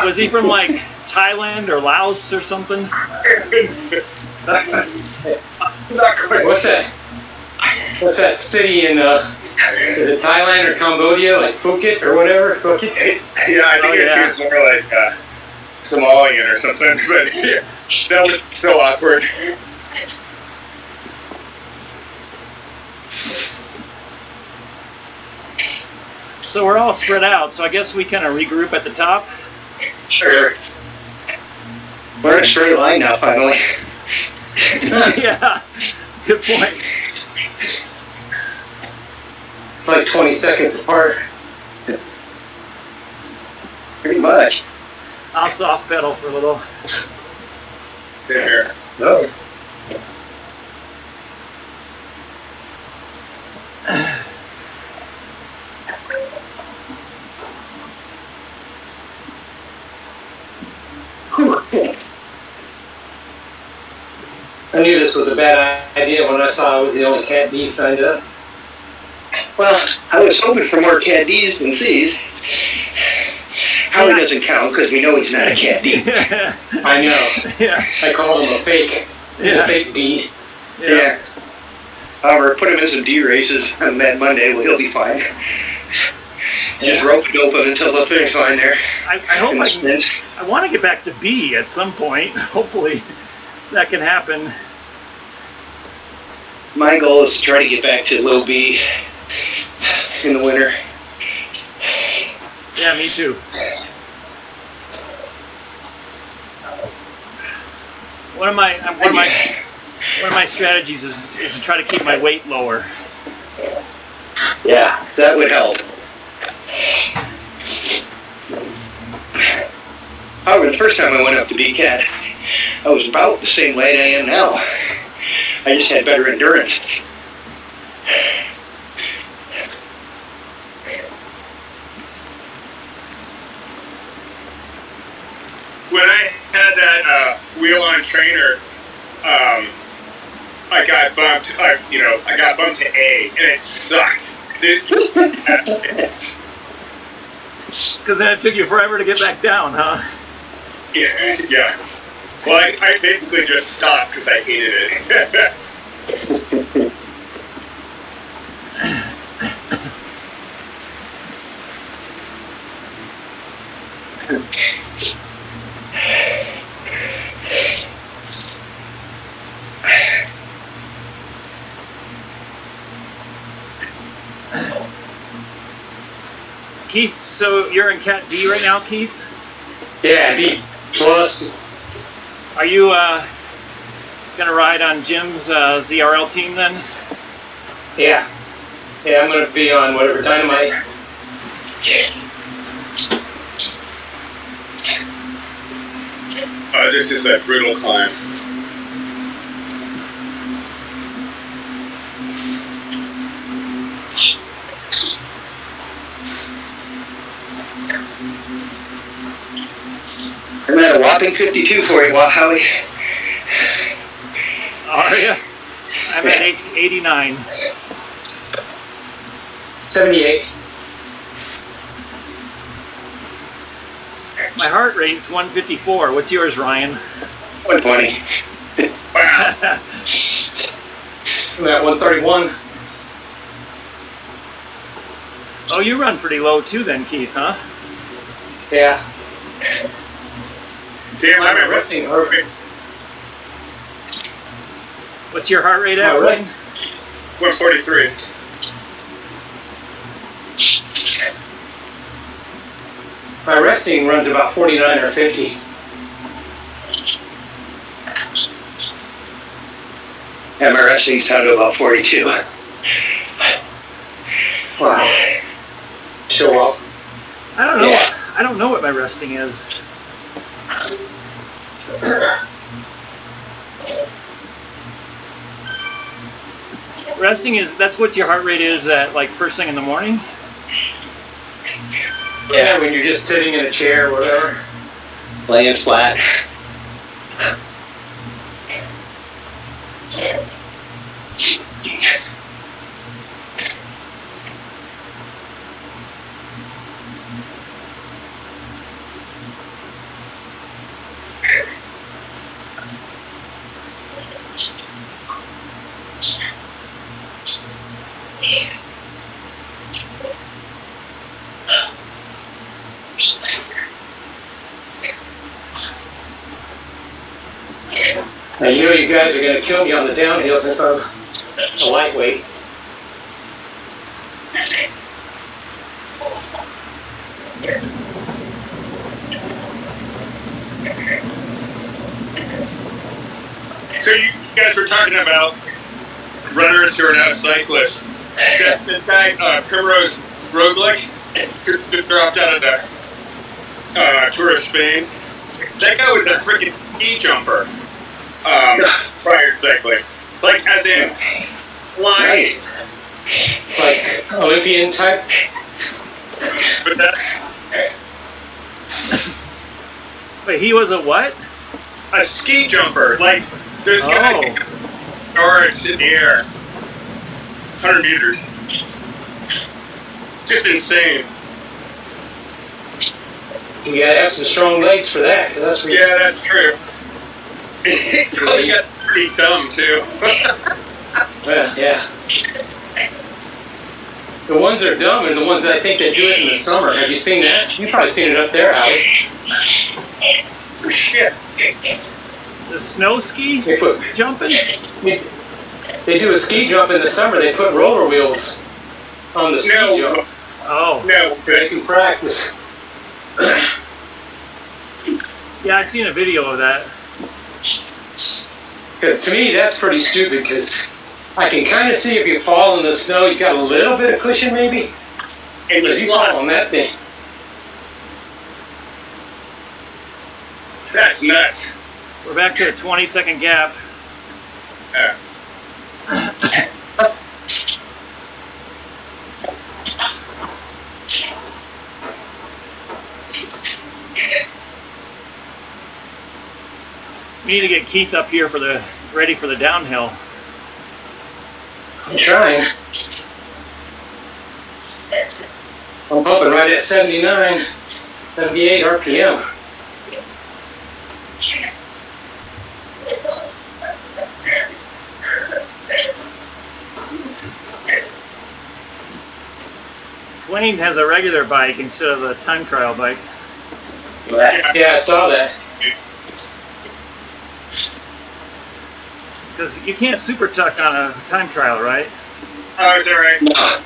Was he from like Thailand or Laos or something? Not quite. What's that city in, is it Thailand or Cambodia? Like Phuket or whatever? Phuket? Yeah, I think it was more like Somalian or something, but yeah, that was so awkward. So we're all spread out, so I guess we kind of regroup at the top. Sure. We're in a straight line now, finally. Yeah, good point. It's like 20 seconds apart. Pretty much. I'll soft pedal for a little. There. No. I knew this was a bad idea when I saw I was the only Cat D signed up. Well, I was hoping for more Cat Ds than Cs. Howie doesn't count because we know he's not a Cat D. I know. Yeah. I called him a fake. He's a fake D. Yeah. However, put him in some D races on that Monday, well, he'll be fine. Just rope-a-dope them until the finish line there. I hope I want to get back to B at some point. Hopefully that can happen. My goal is to try to get back to low B in the winter. Yeah, me too. One of my strategies is to try to keep my weight lower. Yeah, that would help. However, the first time I went up to BCAT, I was about the same weight I am now. I just had better endurance. When I had that wheel-on trainer, I got bumped. I got bumped to A, and it sucked. Because then it took you forever to get back down, huh? Yeah. Well, I basically just stopped because I hated it. Keith, so you're in Cat D right now, Keith? Yeah, D plus. Are you gonna ride on Jim's ZRL team then? Yeah. Yeah, I'm gonna be on whatever Dynamite. This is a brutal climb. I'm at a whopping 52 for you, Howie. Are you? I'm at 89. 78. My heart rate's 154. What's yours, Ryan? 120. Wow. I'm at 131. Oh, you run pretty low too then, Keith, huh? Yeah. Damn, I'm at resting heart rate. What's your heart rate at, My Ryan? 143. My resting runs about 49 or 50. Yeah, my resting's down to about 42. Wow. Show up. I don't know. Yeah. I don't know what my resting is. Resting that's what your heart rate is at like first thing in the morning? Yeah, when you're just sitting in a chair or whatever. Laying flat. Now you know you guys are going to kill me on the downhill since I'm a lightweight. So you guys were talking about runners who are now cyclists. That guy, Primrose Roglic, who dropped out of the Tour of Spain. That guy was a freaking ski jumper prior to cycling. Like, as in, flying. Like Olympian type? But that, Wait, he was a what? a ski jumper. Like, this guy starts in the air. 100 meters. Just insane. You gotta have some strong legs for that, 'cause that's Yeah, that's true. He probably got pretty dumb, too. yeah. The ones that are dumb are the ones that I think they do it in the summer. Have you seen that? You've probably seen it up there, Howie. For shit. The snow ski They put jumping? They do a ski jump in the summer. They put roller wheels on the ski jump. Oh. No, They can practice. Yeah, I've seen a video of that. Because to me, that's pretty stupid. Because I can kind of see if you fall in the snow, you got a little bit of cushion maybe. and But if you fall on that thing, that's nuts. We're back to a 20-second gap. We need to get Keith up here for the ready for the downhill. I'm trying. I'm pumping right at 79, 78 RPM. Dwayne has a regular bike instead of a time trial bike. Yeah, I saw that. Because you can't super tuck on a time trial, right? Oh, it's alright. No.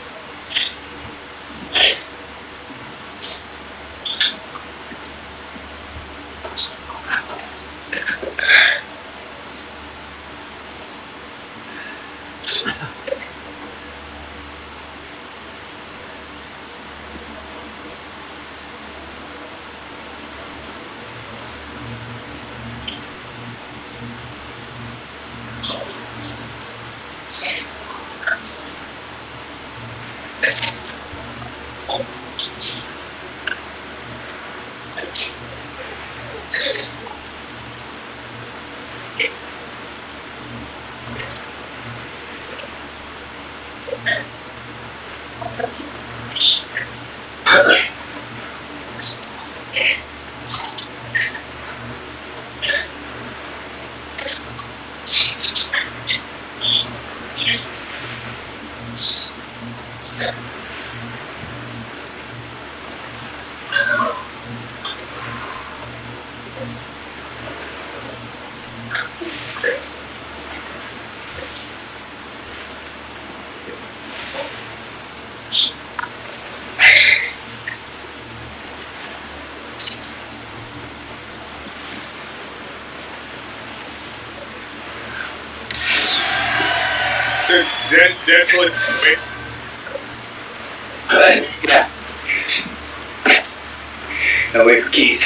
Definitely. Yeah. Now wait for Keith.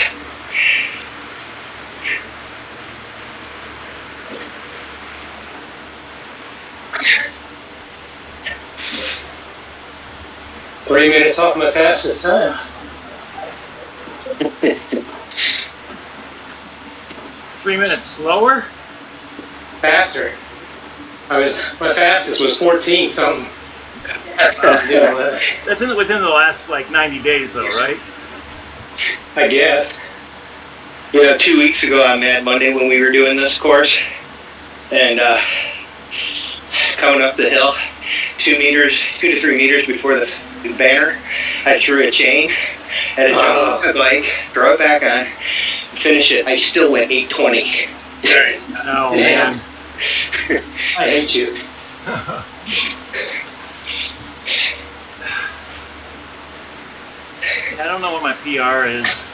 Three minutes off my fastest time. 3 minutes slower? Faster. My fastest was 14 something. That's within the last like 90 days though, right? I guess. You know, 2 weeks ago on Mad Monday when we were doing this course, and coming up the hill, 2 to 3 meters before the banner, I threw a chain, had to jump off the bike, throw it back on, finish it. I still went 8:20. Oh Damn. man. I hate you. I don't know what my PR is.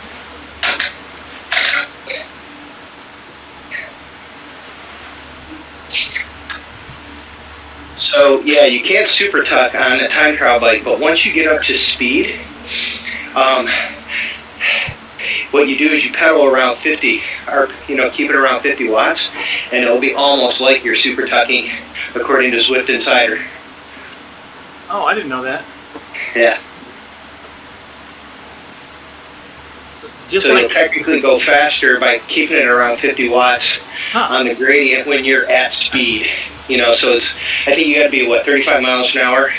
So yeah, you can't super tuck on a time trial bike, but once you get up to speed, what you do is you pedal around 50, or keep it around 50 watts, and it'll be almost like you're super tucking, according to Zwift Insider. Oh, I didn't know that. Yeah. Just So like you'll technically go faster by keeping it around 50 watts on the gradient when you're at speed. So I think you got to be 35 miles an hour.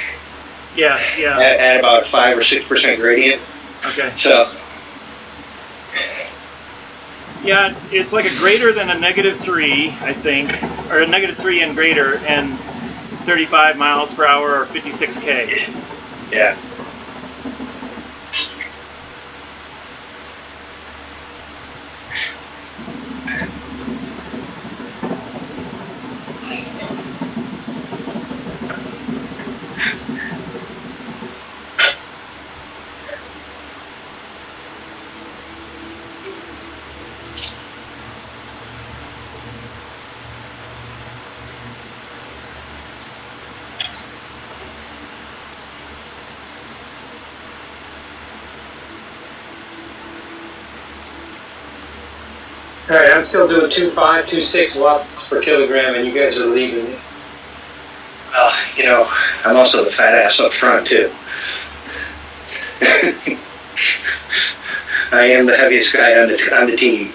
yeah. At about 5 or 6% gradient. Okay. So. Yeah, it's like a greater than a -3, I think, or a -3 and greater, and 35 miles per hour or 56K. Yeah. All right, I'm still doing 2.5, 2.6 watts per kilogram, and you guys are leaving me. Well, you know, I'm also the fat ass up front too. I am the heaviest guy on the team.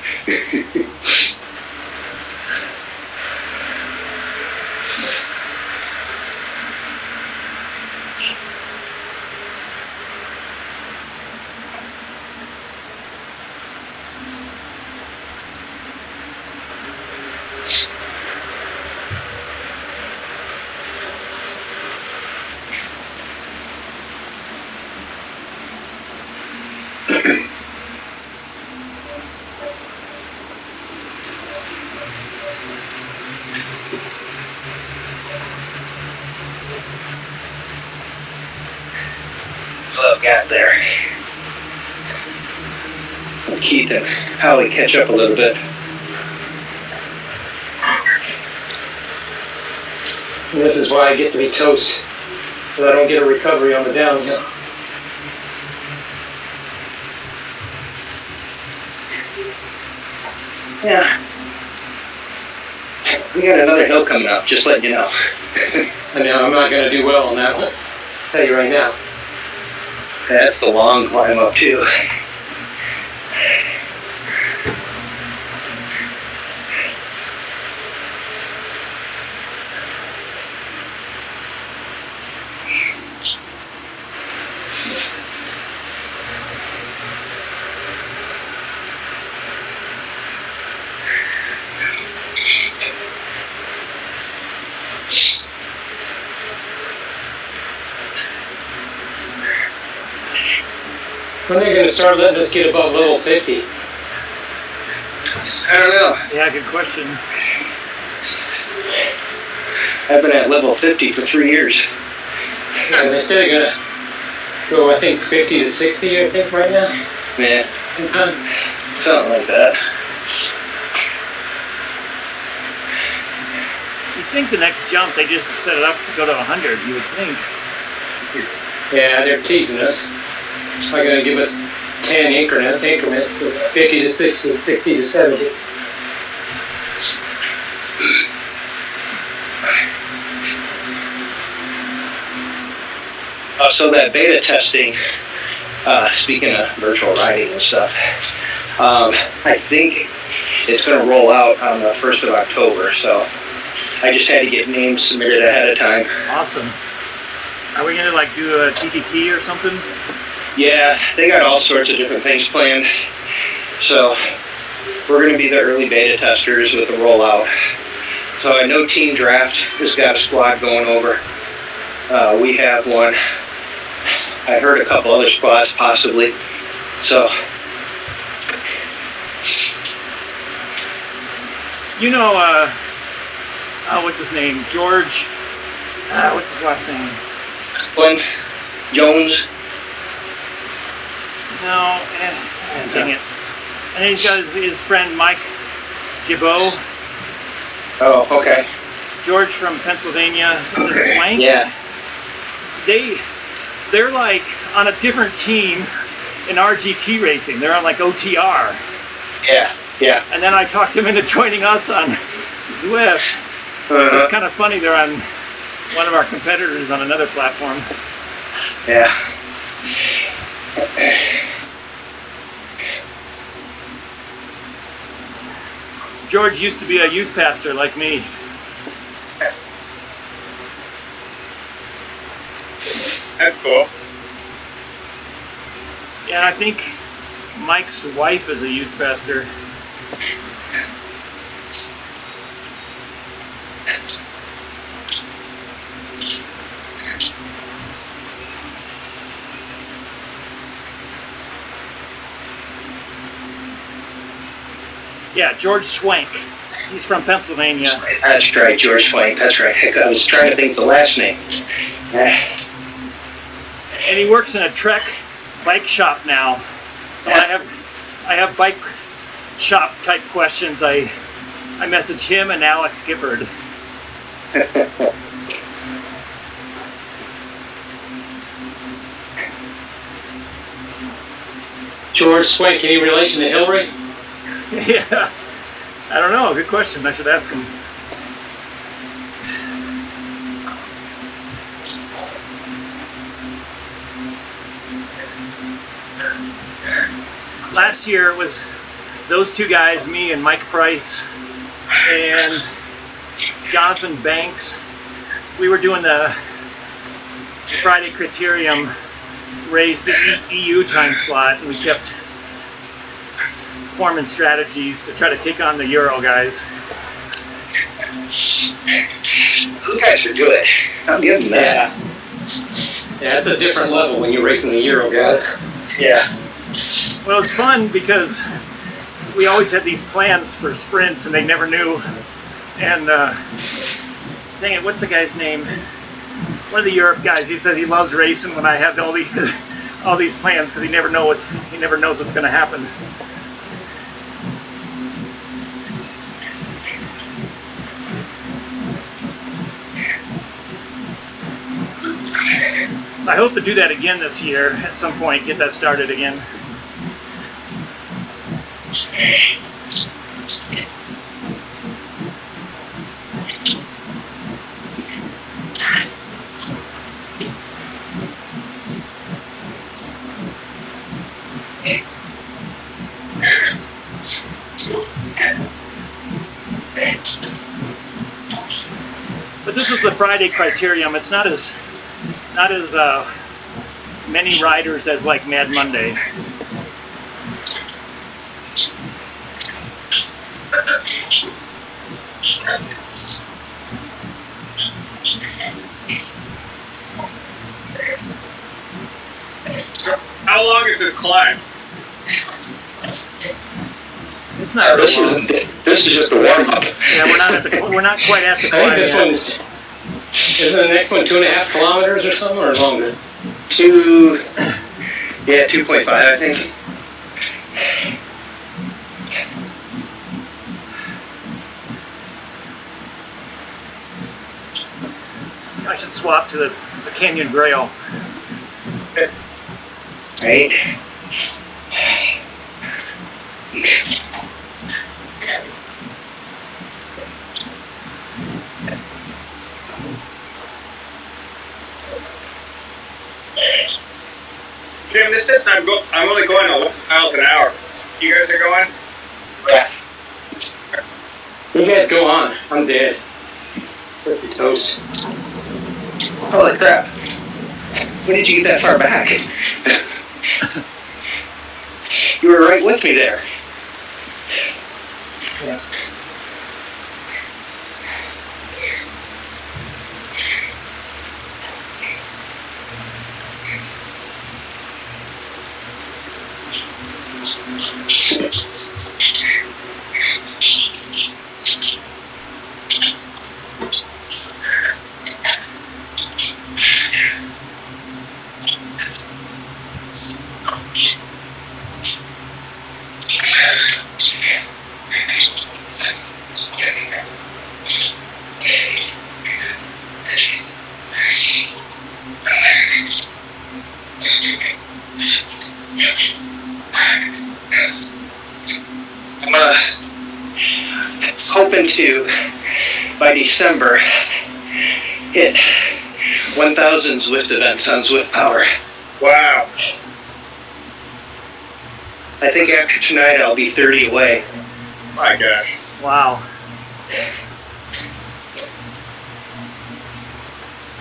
Little gap there. Keith and Howie catch up a little bit. And this is why I get to be toast, because I don't get a recovery on the downhill. Yeah. We got another hill coming up, just letting you know. I mean, I'm not going to do well on that one. I'll tell you right now. That's the long climb up too. When are they going to start letting us get above level 50? I don't know. Yeah, good question. I've been at level 50 for 3 years. Yeah, they said they're going to go, I think, 50 to 60, I think, right now. Yeah. Something like that. You'd think the next jump, they just set it up to go to 100, you would think. Yeah, they're teasing us. They're going to give us 10 increments, 50 to 60, 60 to 70. So that beta testing, speaking of virtual riding and stuff, I think it's going to roll out on the 1st of October, so I just had to get names submitted ahead of time. Awesome. Are we going to like do a TTT or something? Yeah, they got all sorts of different things planned. So we're going to be the early beta testers with the rollout. So I know Team Draft has got a squad going over. We have one. I heard a couple other squads possibly. So. You know, what's his name? George. What's his last name? Glenn Jones. No, dang it. And he's got his friend Mike Gibeau. Oh, okay. George from Pennsylvania. It's a swank. Yeah. They're like on a different team in RGT racing. They're on like OTR. Yeah, yeah. And then I talked him into joining us on Zwift. So it's kind of funny. They're on one of our competitors on another platform. Yeah. George used to be a youth pastor like me. That's cool. Yeah, I think Mike's wife is a youth pastor. Yeah, George Swank. He's from Pennsylvania. That's right, George Swank. That's right. Heck, I was trying to think the last name. And he works in a Trek bike shop now. So I have bike shop type questions. I message him and Alex Gifford. George Swank, any relation to Hillary? Yeah, I don't know. Good question. I should ask him. Last year it was those two guys, me and Mike Price and Jonathan Banks. We were doing the Friday Criterium race, the EU time slot, and we kept forming strategies to try to take on the Euro guys. Those guys are good. I'm giving them that. Yeah, it's a different level when you're racing the Euro guys. Yeah. Well, it's fun because we always had these plans for sprints and they never knew. And dang it, what's the guy's name? One of the Europe guys. He says he loves racing when I have all these plans because he never knows what's going to happen. I hope to do that again this year at some point, get that started again. But this is the Friday Criterium. It's not as many riders as like Mad Monday. How long is this climb? It's not. This is just a warm up. Yeah, we're not quite at the I climb think this yet. one's, isn't the next one 2.5 kilometers or something, or longer? 2.5, I think. I should swap to the Canyon Grail. Right? Jim, this says I'm only going 11 miles an hour. You guys are going? Yeah. You guys go on. I'm dead. Pretty toast. Holy crap. When did you get that far back? You were right with me there. Yeah. Hoping to, by December, hit 1,000 Zwift events on Zwift Power. Wow. I think after tonight I'll be 30 away. My gosh. Wow.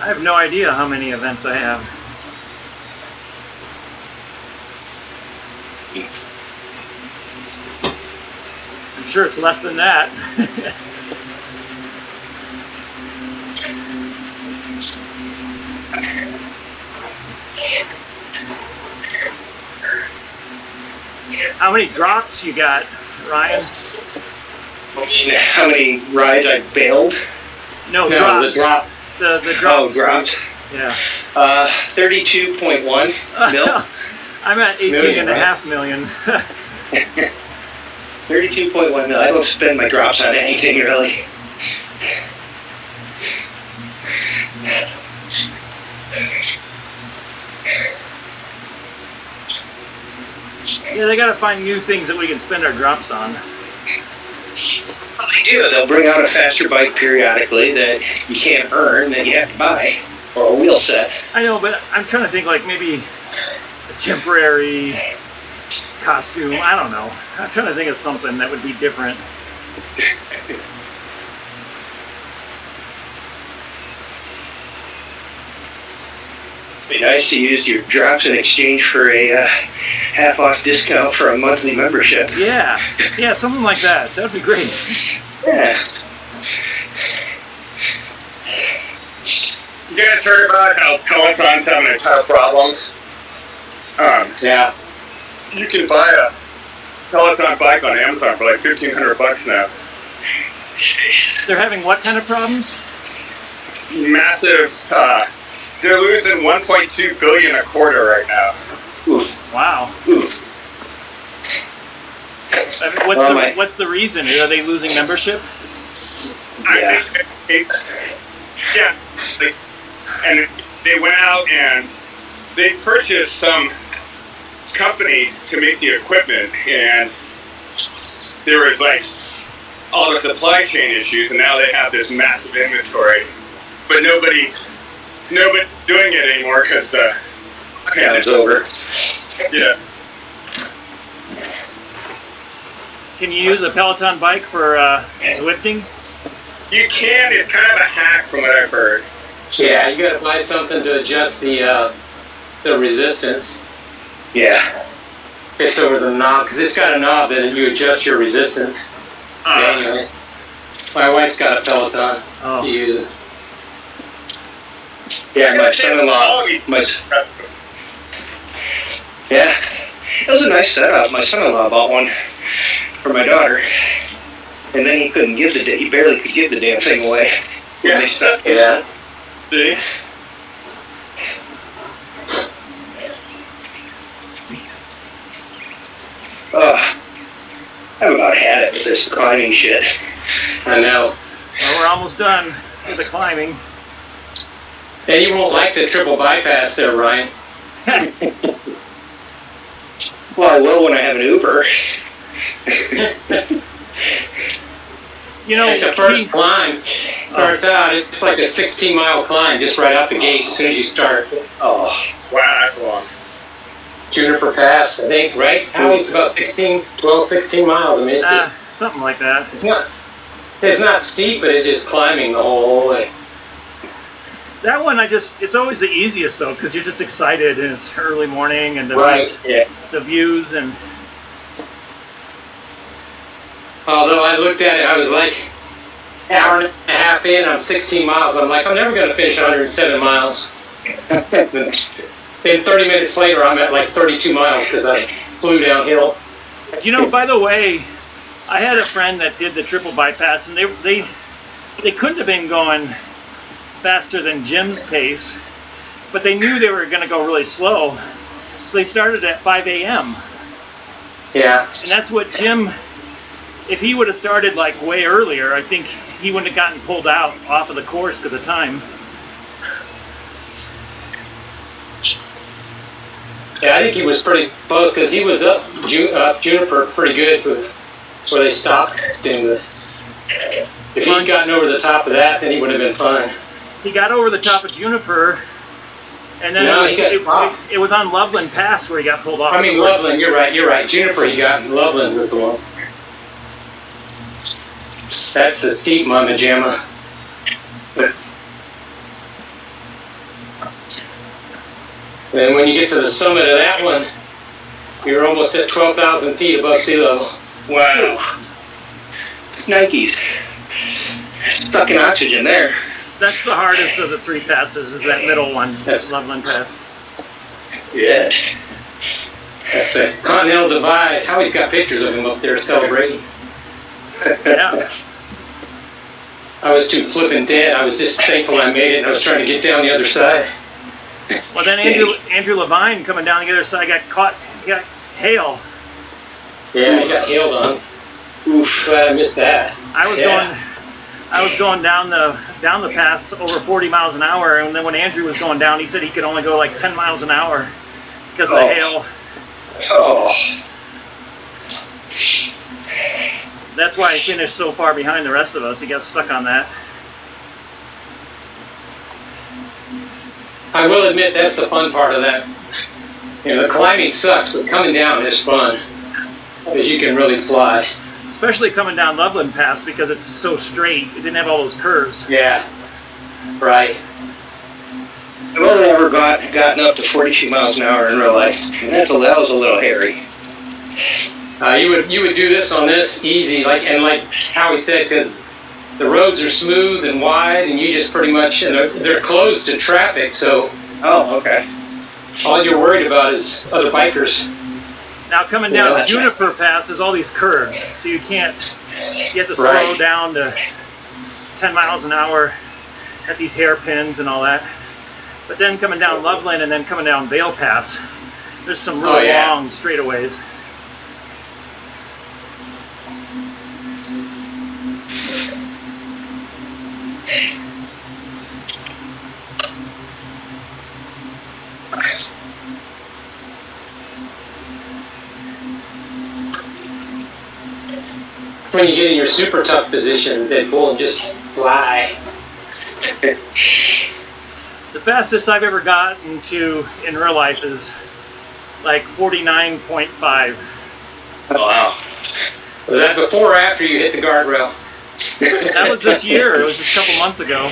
I have no idea how many events I have. I'm sure it's less than that. How many drops you got, Ryan? How many rides I bailed? No, No, drops. the drop. The drops. Oh, drops. Yeah. 32.1 mil. I'm at 18.5 million. 32.1 mil. I don't spend my drops on anything really. Yeah, they gotta find new things that we can spend our drops on. Well, they do. They'll bring out a faster bike periodically that you can't earn that you have to buy, or a wheel set. I know, but I'm trying to think like maybe a temporary costume. I don't know. I'm trying to think of something that would be different. It'd be nice to use your drops in exchange for a half-off discount for a monthly membership. Yeah, something like that. That'd be great. Yeah. You guys heard about how Peloton's having a ton of problems? Yeah. You can buy a Peloton bike on Amazon for like $1,500 now. They're having what kind of problems? Massive. They're losing 1.2 billion a quarter right now. Oof. Wow. Oof. I mean, what's the reason? Are they losing membership? I think and they went out and they purchased some company to make the equipment, and there was like all the supply chain issues, and now they have this massive inventory, but nobody doing it anymore because the It's over. Yeah. Can you use a Peloton bike for Zwifting? You can. It's kind of a hack from what I've heard. Yeah, you gotta buy something to adjust the resistance. Yeah. It's over the knob, because it's got a knob and you adjust your resistance manually. My wife's got a Peloton to use it. Yeah, my son-in-law. Yeah, it was a nice setup. My son-in-law bought one for my daughter, and then he barely could give the damn thing away. Yeah. Yeah. See? I've about had it with this climbing shit. I know. Well, we're almost done with the climbing. And you won't like the triple bypass there, Ryan. Well, I will when I have an Uber. You know, Like the first climb starts out, it's like a 16-mile climb just right out the gate as soon as you start. Oh, Wow, that's long. Juniper Pass, I think, right? It's about 16 miles. I mean, something like that. it's not steep, but it's just climbing the whole way. That one, it's always the easiest though, because you're just excited and it's early morning and the views and. Although I looked at it, I was like hour and a half in, I'm 16 miles. I'm like, I'm never going to finish 107 miles. Then 30 minutes later, I'm at like 32 miles because I flew downhill. You know, by the way, I had a friend that did the triple bypass, and they couldn't have been going faster than Jim's pace, but they knew they were going to go really slow, so they started at 5 a.m. Yeah. And that's what Jim, if he would have started like way earlier, I think he wouldn't have gotten pulled out off of the course because of time. Yeah, I think he was pretty close because he was up Juniper pretty good with where they stopped. If he'd gotten over the top of that, then he would have been fine. He got over the top of Juniper, and then it was on Loveland Pass where he got pulled off. I mean, Loveland, you're right. Juniper, he got Loveland was the one. That's the steep Mama Jamma. And when you get to the summit of that one, you're almost at 12,000 feet above sea level. Wow. Nikes. Stuck in oxygen there. That's the hardest of the three passes, is that middle one. That's Loveland Pass. Yeah. That's the Continental Divide. Howie's got pictures of him up there celebrating. Yeah. I was too flippin' dead. I was just thankful I made it, and I was trying to get down the other side. Well, then Andrew Levine coming down the other side got caught. He got hail. Yeah, he got hailed on. Oof, glad I missed that. I was going down the pass over 40 miles an hour, and then when Andrew was going down, he said he could only go like 10 miles an hour because of the hail. Oh. That's why he finished so far behind the rest of us. He got stuck on that. I will admit that's the fun part of that. You know, the climbing sucks, but coming down is fun. Because you can really fly. Especially coming down Loveland Pass because it's so straight. It didn't have all those curves. Yeah, right. I've only ever gotten up to 42 miles an hour in real life, and that was a little hairy. You would do this on this easy, like Howie said, because the roads are smooth and wide, and you just pretty much, and they're closed to traffic, so. Oh, okay. All you're worried about is other bikers. Now coming down Juniper Pass, there's all these curves, so you have to slow down to 10 miles an hour at these hairpins and all that. But then coming down Loveland and then coming down Vale Pass, there's some really long straightaways. When you get in your super tough position, then pull and just fly. The fastest I've ever gotten to in real life is like 49.5. Oh, wow. Was that before or after you hit the guardrail? That was this year. It was just a couple months ago.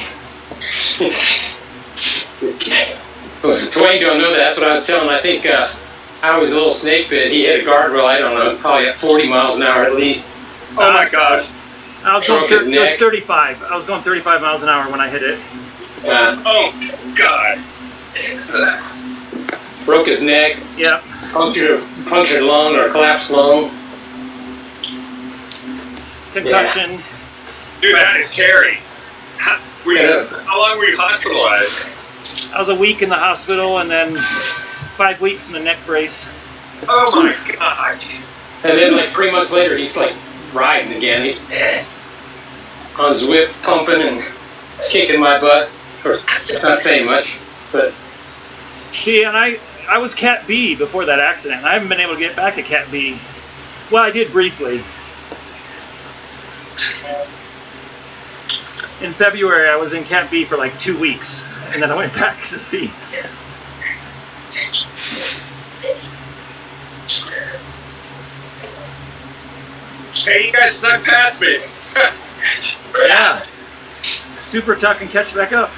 Dwayne don't know that. That's what I was telling him. I think I was a little snake bit. He hit a guardrail, I don't know, probably at 40 miles an hour at least. Oh my God. I was going it was 35. I was going 35 miles an hour when I hit it. Oh God. Broke his neck. Yep. Punctured lung or collapsed lung. Concussion. Yeah. Dude, that is scary. How long were you hospitalized? I was a week in the hospital and then 5 weeks in the neck brace. Oh my God. And then like 3 months later, he's like riding again. He's on his whip, pumping and kicking my butt. Of course, it's not saying much, but. See, and I was Cat B before that accident. I haven't been able to get back to Cat B. Well, I did briefly. In February, I was in Cat B for like 2 weeks, and then I went back to C. Hey, you guys snuck past me. Yeah. Super tuck and catch back up.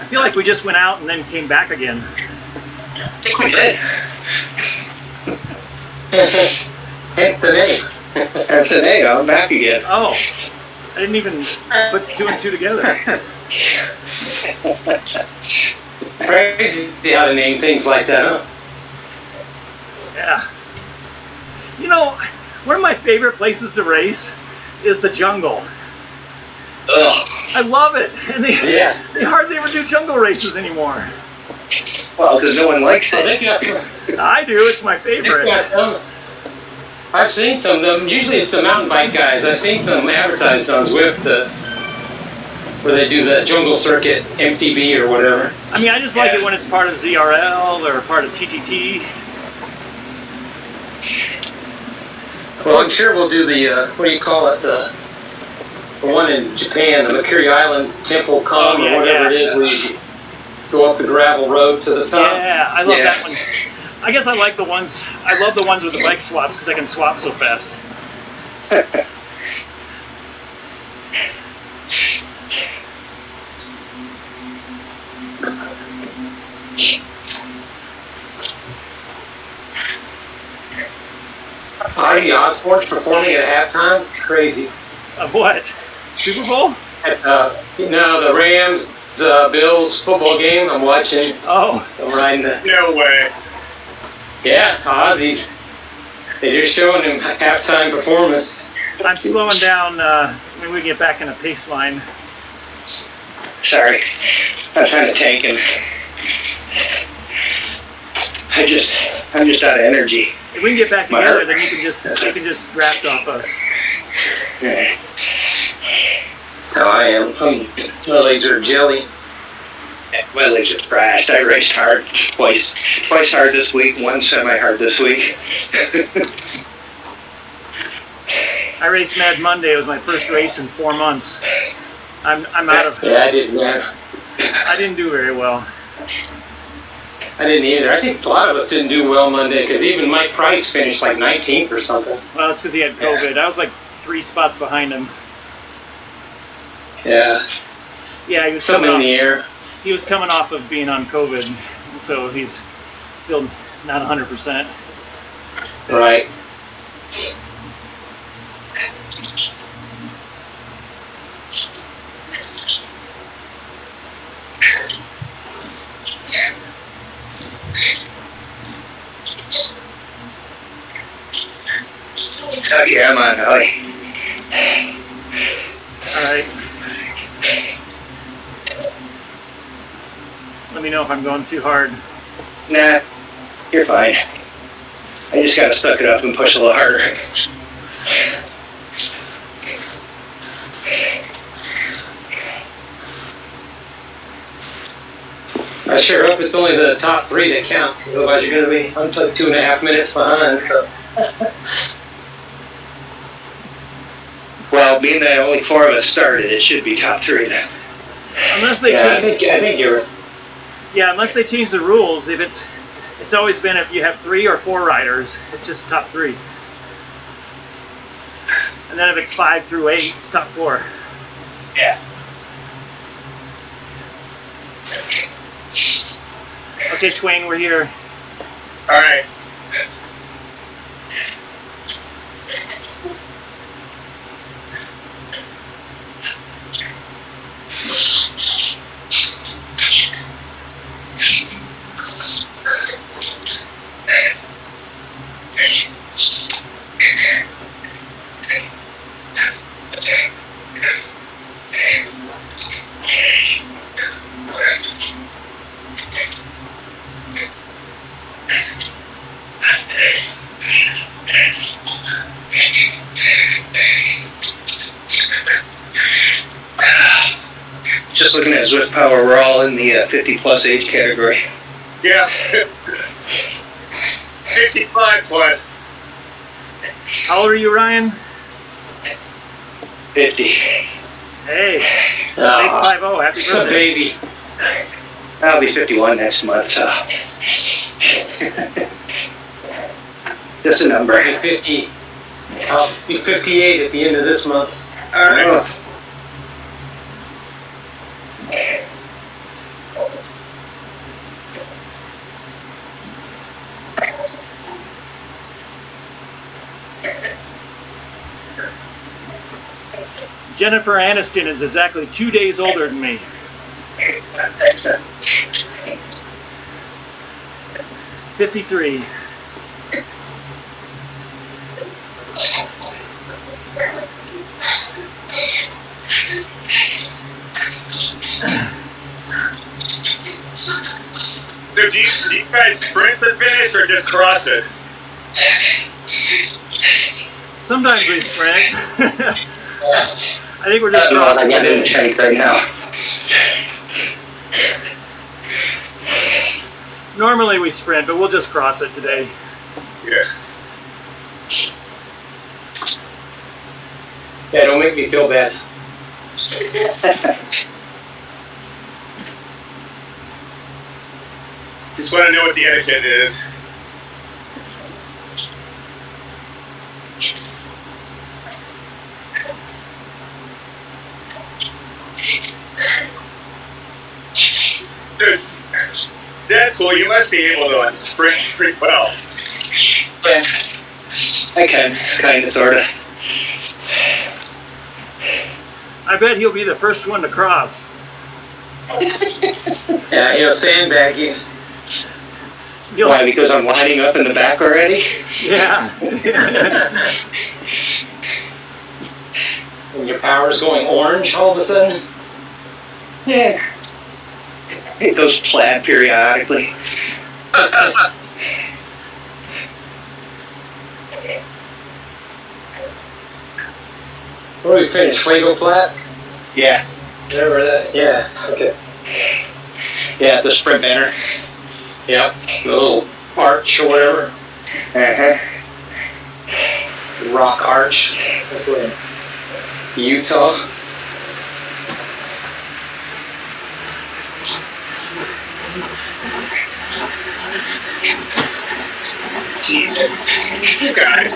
I feel like we just went out and then came back again. I think we did. Hence the name. That's an A. I'm back again. Oh, I didn't even put 2 and 2 together. Crazy how to name things like that, huh? Yeah. You know, one of my favorite places to race is the jungle. Ugh. I love it. And they hardly ever do jungle races anymore. Well, because no one likes Oh, it. they got some, I do. It's my favorite. they got some. I've seen some of them. Usually it's the mountain bike guys. I've seen some advertised on Zwift where they do the jungle circuit, MTB or whatever. I mean, I just like it when it's part of ZRL or part of TTT. Well, I'm sure we'll do the, what do you call it, the one in Japan, the Mercury Island Temple Column or whatever it is. go up the gravel road to the top. Yeah, I love that one. I guess I like the ones. I love the ones with the bike swaps because I can swap so fast. Ozzy Osbourne's performing at halftime. Crazy. Of what? Super Bowl? No, the Rams, Bills football game. I'm watching. Oh. I'm riding the. No way. Yeah, Ozzy. They're just showing him halftime performance. I'm slowing down. When we get back in a pace line. Sorry, I'm kind of tanking. I'm just out of energy. If we can get back together, then you can just draft off us. Yeah. Oh, I am. My legs are jelly. My legs are thrashed. I raced hard twice hard this week, one semi-hard this week. I raced Mad Monday. It was my first race in 4 months. I'm out of. Yeah, I didn't. Yeah. I didn't do very well. I didn't either. I think a lot of us didn't do well Monday because even Mike Price finished like 19th or something. Well, it's because he had COVID. I was like 3 spots behind him. Yeah. Yeah, he was something in the air. He was coming off of being on COVID, so he's still not 100%. Right. Okay, I'm on. All right. Let me know if I'm going too hard. Nah, you're fine. I just gotta suck it up and push a little harder. I sure hope it's only the top 3 that count. Otherwise, you're going to be, I'm like 2.5 minutes behind. So. Well, being that only 4 of us started, it should be top 3 then. Unless they change. I think you're right. Yeah, unless they change the rules. If it's always been if you have 3 or 4 riders, it's just top 3. And then if it's 5 through 8, it's top 4. Yeah. Okay, Twain, we're here. All right. Just looking at Zwift Power, we're all in the 50-plus age category. Yeah. 55 plus. How old are you, Ryan? 50. Hey. Big 50. Happy birthday. Baby. I'll be 51 next month, so. Just a number. I'll be 50. I'll be 58 at the end of this month. All right. Jennifer Aniston is exactly 2 days older than me. $53. So do you guys sprint the finish or just cross it? Sometimes we sprint. I think we're just I don't know what I crossing got in the today. tank right now. Normally we sprint, but we'll just cross it today. Yeah. Yeah, don't make me feel bad. Just want to know what the etiquette is. Deadpool, you must be able to sprint pretty well. Yeah, I can, kind of, sort of. I bet he'll be the first one to cross. Yeah, he'll sandbag you. Why, because I'm lining up in the back already? Yeah. When your power's going orange all of a sudden? Yeah. It goes plaid periodically. Where we finished? Fuego Flats? Yeah. Remember that? Yeah, okay. Yeah, the sprint banner. Yep, the little arch or whatever. Uh-huh. Rock arch. Utah. Jesus. You got it.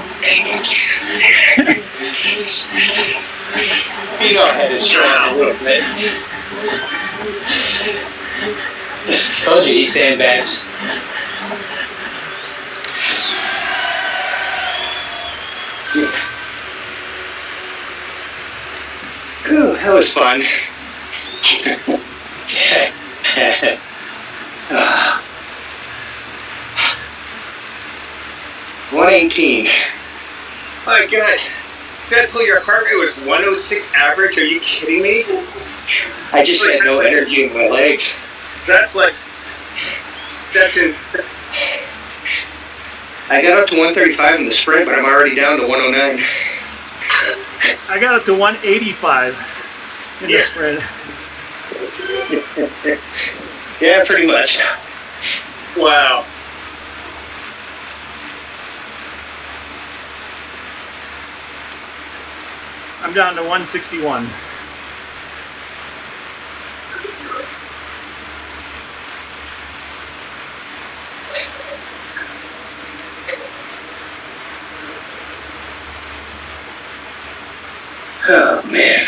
You know I had to strap a little bit. Told you, he sandbags. Ooh, that was fun. 118. My God. Deadpool, your heart rate was 106 average? Are you kidding me? I just had no energy in my legs. That's like... That's in... I got up to 135 in the sprint, but I'm already down to 109. I got up to 185 in the sprint. Yeah, pretty much. Wow. I'm down to 161. Oh, man.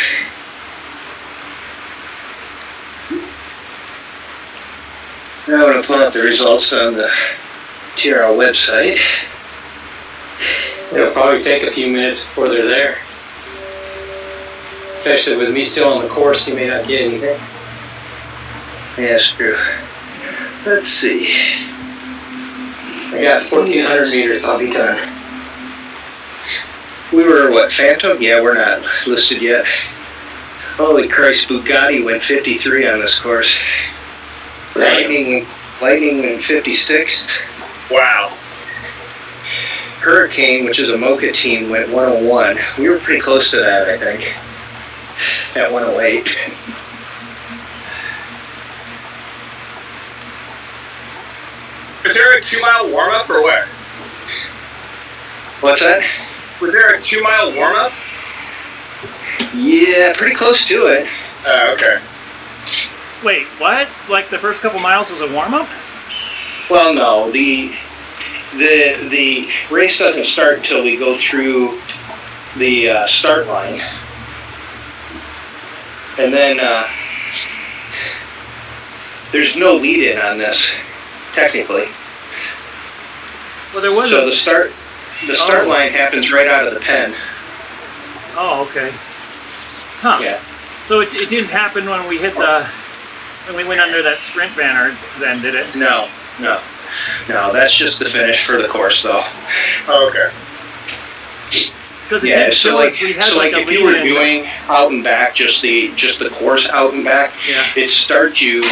Now I'm going to pull out the results on the TRL website. It'll probably take a few minutes before they're there. Especially with me still on the course, you may not get anything. Yeah, screw. Let's see. I got 1,400 meters, I'll be done. We were, what, Phantom? Yeah, we're not listed yet. Holy Christ, Bugatti went 53 on this course. Lightning went 56. Wow. Hurricane, which is a Mocha team, went 101. We were pretty close to that, I think. At 108. Was there a 2-mile warm-up or what? What's that? Was there a 2-mile warm-up? Yeah, pretty close to it. Oh, okay. Wait, what? Like the first couple miles was a warm-up? Well, no, the race doesn't start until we go through the start line, and then there's no lead-in on this, technically. Well, there was. So the start line happens right out of the pen. Oh, okay. Huh. Yeah. So it didn't happen when we when we went under that sprint banner, then, did it? No. That's just the finish for the course, though. Oh, okay. Because it didn't show us. We had like a if you were lead-in. doing out and back, just the course out and back, Yeah. it starts you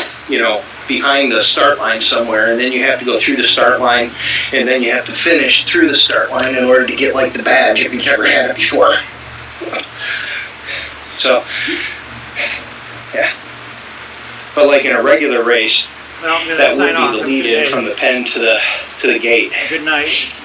behind the start line somewhere, and then you have to go through the start line, and then you have to finish through the start line in order to get like the badge if you've never had it before. So, yeah. But like in a regular race, Well, I'm gonna that sign would off. be the Have a good lead-in day. from the pen to the gate. Good night.